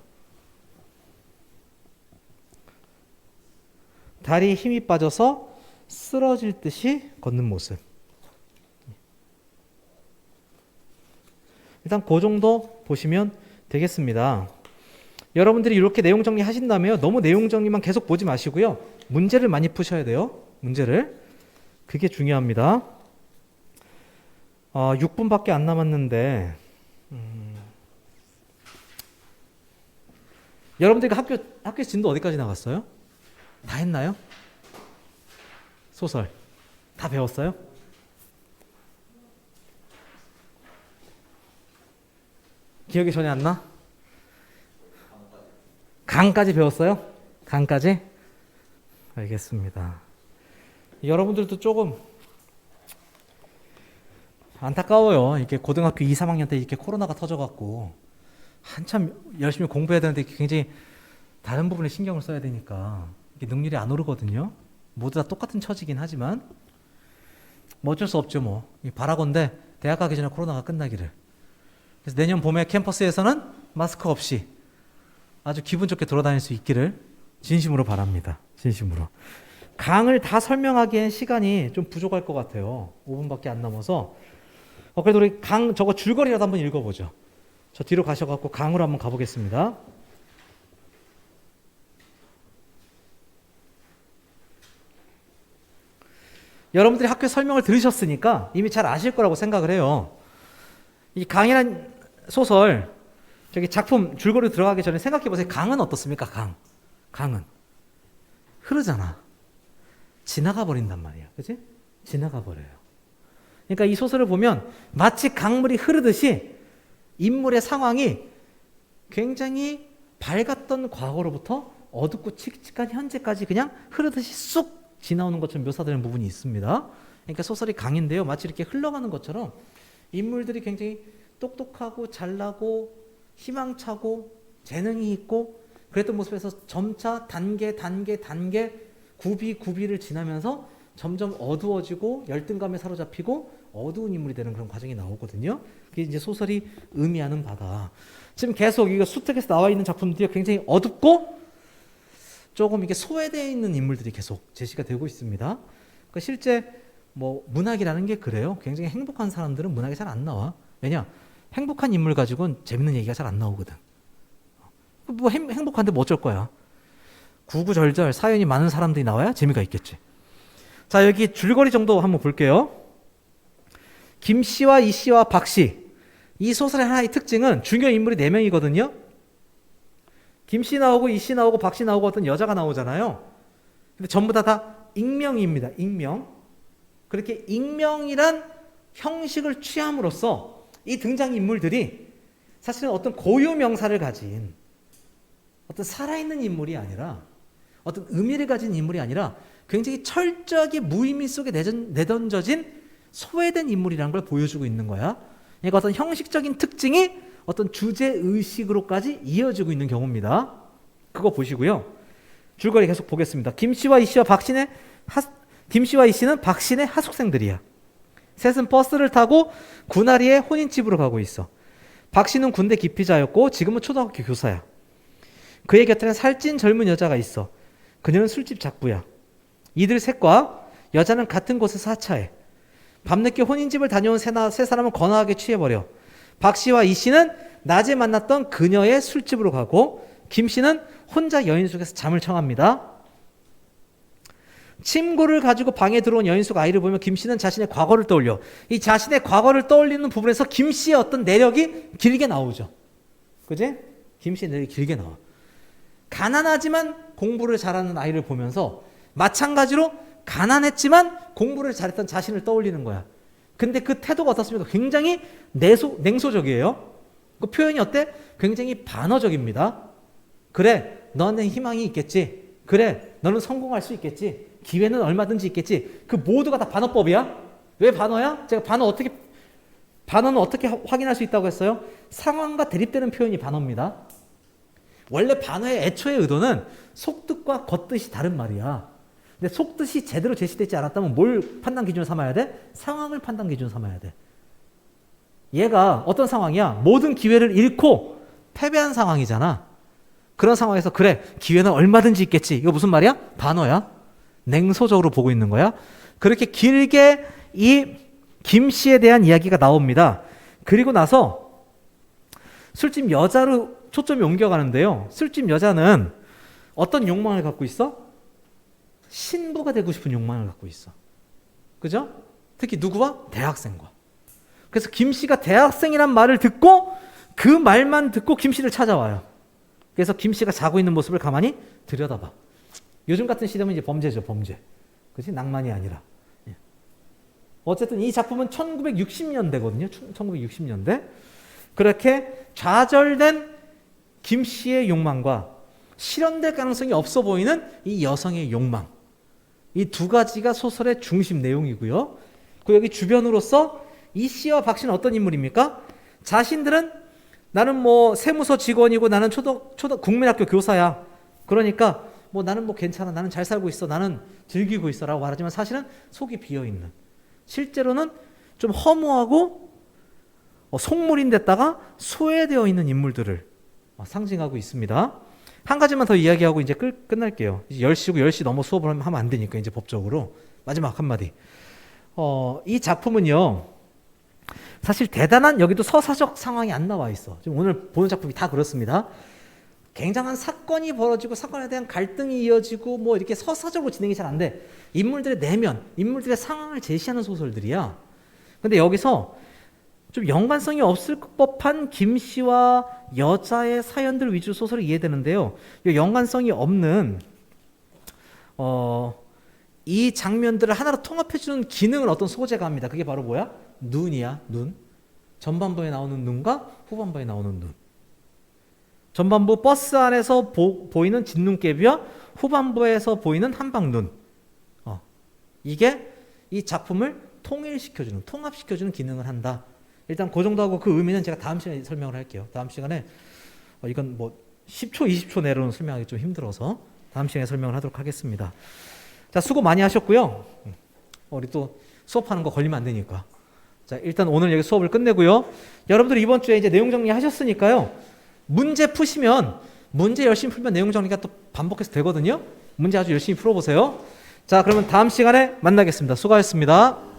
다리에 힘이 빠져서 쓰러질 듯이 걷는 모습. 일단 그 정도 보시면 되겠습니다. 여러분들이 이렇게 내용 정리하신다면 너무 내용 정리만 계속 보지 마시고요. 문제를 많이 푸셔야 돼요. 문제를. 그게 중요합니다. 6분밖에 안 남았는데 여러분들이 학교 진도 어디까지 나갔어요? 다 했나요? 소설 다 배웠어요? 기억이 전혀 안 나? 강까지 배웠어요? 강까지? 알겠습니다. 여러분들도 조금 안타까워요. 이렇게 고등학교 2, 3학년 때 이렇게 코로나가 터져갖고 한참 열심히 공부해야 되는데 굉장히 다른 부분에 신경을 써야 되니까 이게 능률이 안 오르거든요. 모두 다 똑같은 처지긴 하지만 뭐 어쩔 수 없죠. 뭐 바라건대 대학 가기 전에 코로나가 끝나기를. 그래서 내년 봄에 캠퍼스에서는 마스크 없이 아주 기분 좋게 돌아다닐 수 있기를 진심으로 바랍니다. 진심으로. 강을 다 설명하기엔 시간이 좀 부족할 것 같아요. 5분밖에 안 남아서. 그래도 우리 강 저거 줄거리라도 한번 읽어보죠. 저 뒤로 가셔갖고 강으로 한번 가보겠습니다. 여러분들이 학교 설명을 들으셨으니까 이미 잘 아실 거라고 생각을 해요. 이 강이란 소설, 저기 작품 줄거리 들어가기 전에 생각해 보세요. 강은 어떻습니까? 강은 흐르잖아. 지나가 버린단 말이야. 그치? 지나가 버려요. 그러니까 이 소설을 보면 마치 강물이 흐르듯이 인물의 상황이 굉장히 밝았던 과거로부터 어둡고 칙칙한 현재까지 그냥 흐르듯이 쑥 지나오는 것처럼 묘사되는 부분이 있습니다. 그러니까 소설이 강인데요. 마치 이렇게 흘러가는 것처럼 인물들이 굉장히 똑똑하고 잘나고 희망차고 재능이 있고 그랬던 모습에서 점차 단계 구비를 지나면서 점점 어두워지고 열등감에 사로잡히고 어두운 인물이 되는 그런 과정이 나오거든요. 그게 이제 소설이 의미하는 바다. 지금 계속 이거 수특에서 나와 있는 작품들이 굉장히 어둡고 조금 이게 소외되어 있는 인물들이 계속 제시가 되고 있습니다. 그러니까 실제 뭐 문학이라는 게 그래요. 굉장히 행복한 사람들은 문학이 잘 안 나와. 왜냐? 행복한 인물 가지고는 재밌는 얘기가 잘 안 나오거든. 뭐 행복한데 뭐 어쩔 거야. 구구절절 사연이 많은 사람들이 나와야 재미가 있겠지. 자, 여기 줄거리 정도 한번 볼게요. 김 씨와 이 씨와 박 씨. 이 소설의 하나의 특징은 중요 인물이 4명이거든요. 김 씨 나오고 이 씨 나오고 박 씨 나오고 어떤 여자가 나오잖아요. 근데 전부 다 익명입니다. 익명. 그렇게 익명이란 형식을 취함으로써 이 등장인물들이 사실은 어떤 고유 명사를 가진 어떤 살아있는 인물이 아니라 어떤 의미를 가진 인물이 아니라 굉장히 철저하게 무의미 속에 내던져진 소외된 인물이라는 걸 보여주고 있는 거야. 그러니까 어떤 형식적인 특징이 어떤 주제의식으로까지 이어지고 있는 경우입니다. 그거 보시고요. 줄거리 계속 보겠습니다. 김 씨와 이 씨는 박 씨의 하숙생들이야. 셋은 버스를 타고 군아리의 혼인집으로 가고 있어. 박 씨는 군대 기피자였고 지금은 초등학교 교사야. 그의 곁에는 살찐 젊은 여자가 있어. 그녀는 술집 작부야. 이들 셋과 여자는 같은 곳에서 하차해. 밤늦게 혼인집을 다녀온 세 사람은 거나하게 취해버려. 박 씨와 이 씨는 낮에 만났던 그녀의 술집으로 가고 김 씨는 혼자 여인숙에서 잠을 청합니다. 침구를 가지고 방에 들어온 여인숙 아이를 보면 김 씨는 자신의 과거를 떠올려. 이 자신의 과거를 떠올리는 부분에서 김 씨의 어떤 내력이 길게 나오죠. 그지? 김 씨의 내력이 길게 나와. 가난하지만 공부를 잘하는 아이를 보면서 마찬가지로 가난했지만 공부를 잘했던 자신을 떠올리는 거야. 근데 그 태도가 어떻습니까? 굉장히 냉소적이에요. 그 표현이 어때? 굉장히 반어적입니다. 그래, 너는 희망이 있겠지. 그래, 너는 성공할 수 있겠지. 기회는 얼마든지 있겠지. 그 모두가 다 반어법이야. 왜 반어야? 제가 반어는 어떻게 확인할 수 있다고 했어요? 상황과 대립되는 표현이 반어입니다. 원래 반어의 애초의 의도는 속뜻과 겉뜻이 다른 말이야. 근데 속뜻이 제대로 제시되지 않았다면 뭘 판단 기준으로 삼아야 돼? 상황을 판단 기준으로 삼아야 돼. 얘가 어떤 상황이야? 모든 기회를 잃고 패배한 상황이잖아. 그런 상황에서 그래, 기회는 얼마든지 있겠지. 이거 무슨 말이야? 반어야. 냉소적으로 보고 있는 거야. 그렇게 길게 이 김 씨에 대한 이야기가 나옵니다. 그리고 나서 술집 여자로 초점이 옮겨가는데요. 술집 여자는 어떤 욕망을 갖고 있어? 신부가 되고 싶은 욕망을 갖고 있어. 그죠? 특히 누구와? 대학생과. 그래서 김 씨가 대학생이란 말을 듣고 그 말만 듣고 김 씨를 찾아와요. 그래서 김 씨가 자고 있는 모습을 가만히 들여다봐. 요즘 같은 시대면 이제 범죄죠, 범죄. 그렇지? 낭만이 아니라. 예. 어쨌든 이 작품은 1960년대거든요. 1960년대. 그렇게 좌절된 김 씨의 욕망과 실현될 가능성이 없어 보이는 이 여성의 욕망. 이 두 가지가 소설의 중심 내용이고요. 그 여기 주변으로서 이 씨와 박 씨는 어떤 인물입니까? 자신들은 나는 뭐 세무서 직원이고 나는 국민학교 교사야. 그러니까 뭐 나는 뭐 괜찮아. 나는 잘 살고 있어. 나는 즐기고 있어. 라고 말하지만 사실은 속이 비어있는. 실제로는 좀 허무하고 속물인데다가 소외되어 있는 인물들을 상징하고 있습니다. 한 가지만 더 이야기하고 이제 끝날게요. 이제 10시고 10시 넘어 수업을 하면 안 되니까 이제 법적으로. 마지막 한마디. 이 작품은요. 사실 대단한 여기도 서사적 상황이 안 나와 있어. 지금 오늘 보는 작품이 다 그렇습니다. 굉장한 사건이 벌어지고 사건에 대한 갈등이 이어지고 뭐 이렇게 서사적으로 진행이 잘 안 돼. 인물들의 내면, 인물들의 상황을 제시하는 소설들이야. 근데 여기서 좀 연관성이 없을 법한 김 씨와 여자의 사연들 위주로 소설이 이해되는데요. 이 연관성이 없는 이 장면들을 하나로 통합해주는 기능을 어떤 소재가 합니다. 그게 바로 뭐야? 눈이야, 눈. 전반부에 나오는 눈과 후반부에 나오는 눈. 전반부 버스 안에서 보이는 진눈깨비와 후반부에서 보이는 한방눈. 이게 이 작품을 통일시켜주는, 통합시켜주는 기능을 한다. 일단 그 정도 하고 그 의미는 제가 다음 시간에 설명을 할게요. 다음 시간에 이건 뭐 10초, 20초 내로는 설명하기 좀 힘들어서 다음 시간에 설명을 하도록 하겠습니다. 자, 수고 많이 하셨고요. 우리 또 수업하는 거 걸리면 안 되니까. 자, 일단 오늘 여기 수업을 끝내고요. 여러분들 이번 주에 이제 내용 정리 하셨으니까요. 문제 푸시면 문제 열심히 풀면 내용 정리가 또 반복해서 되거든요. 문제 아주 열심히 풀어보세요. 자, 그러면 다음 시간에 만나겠습니다. 수고하셨습니다.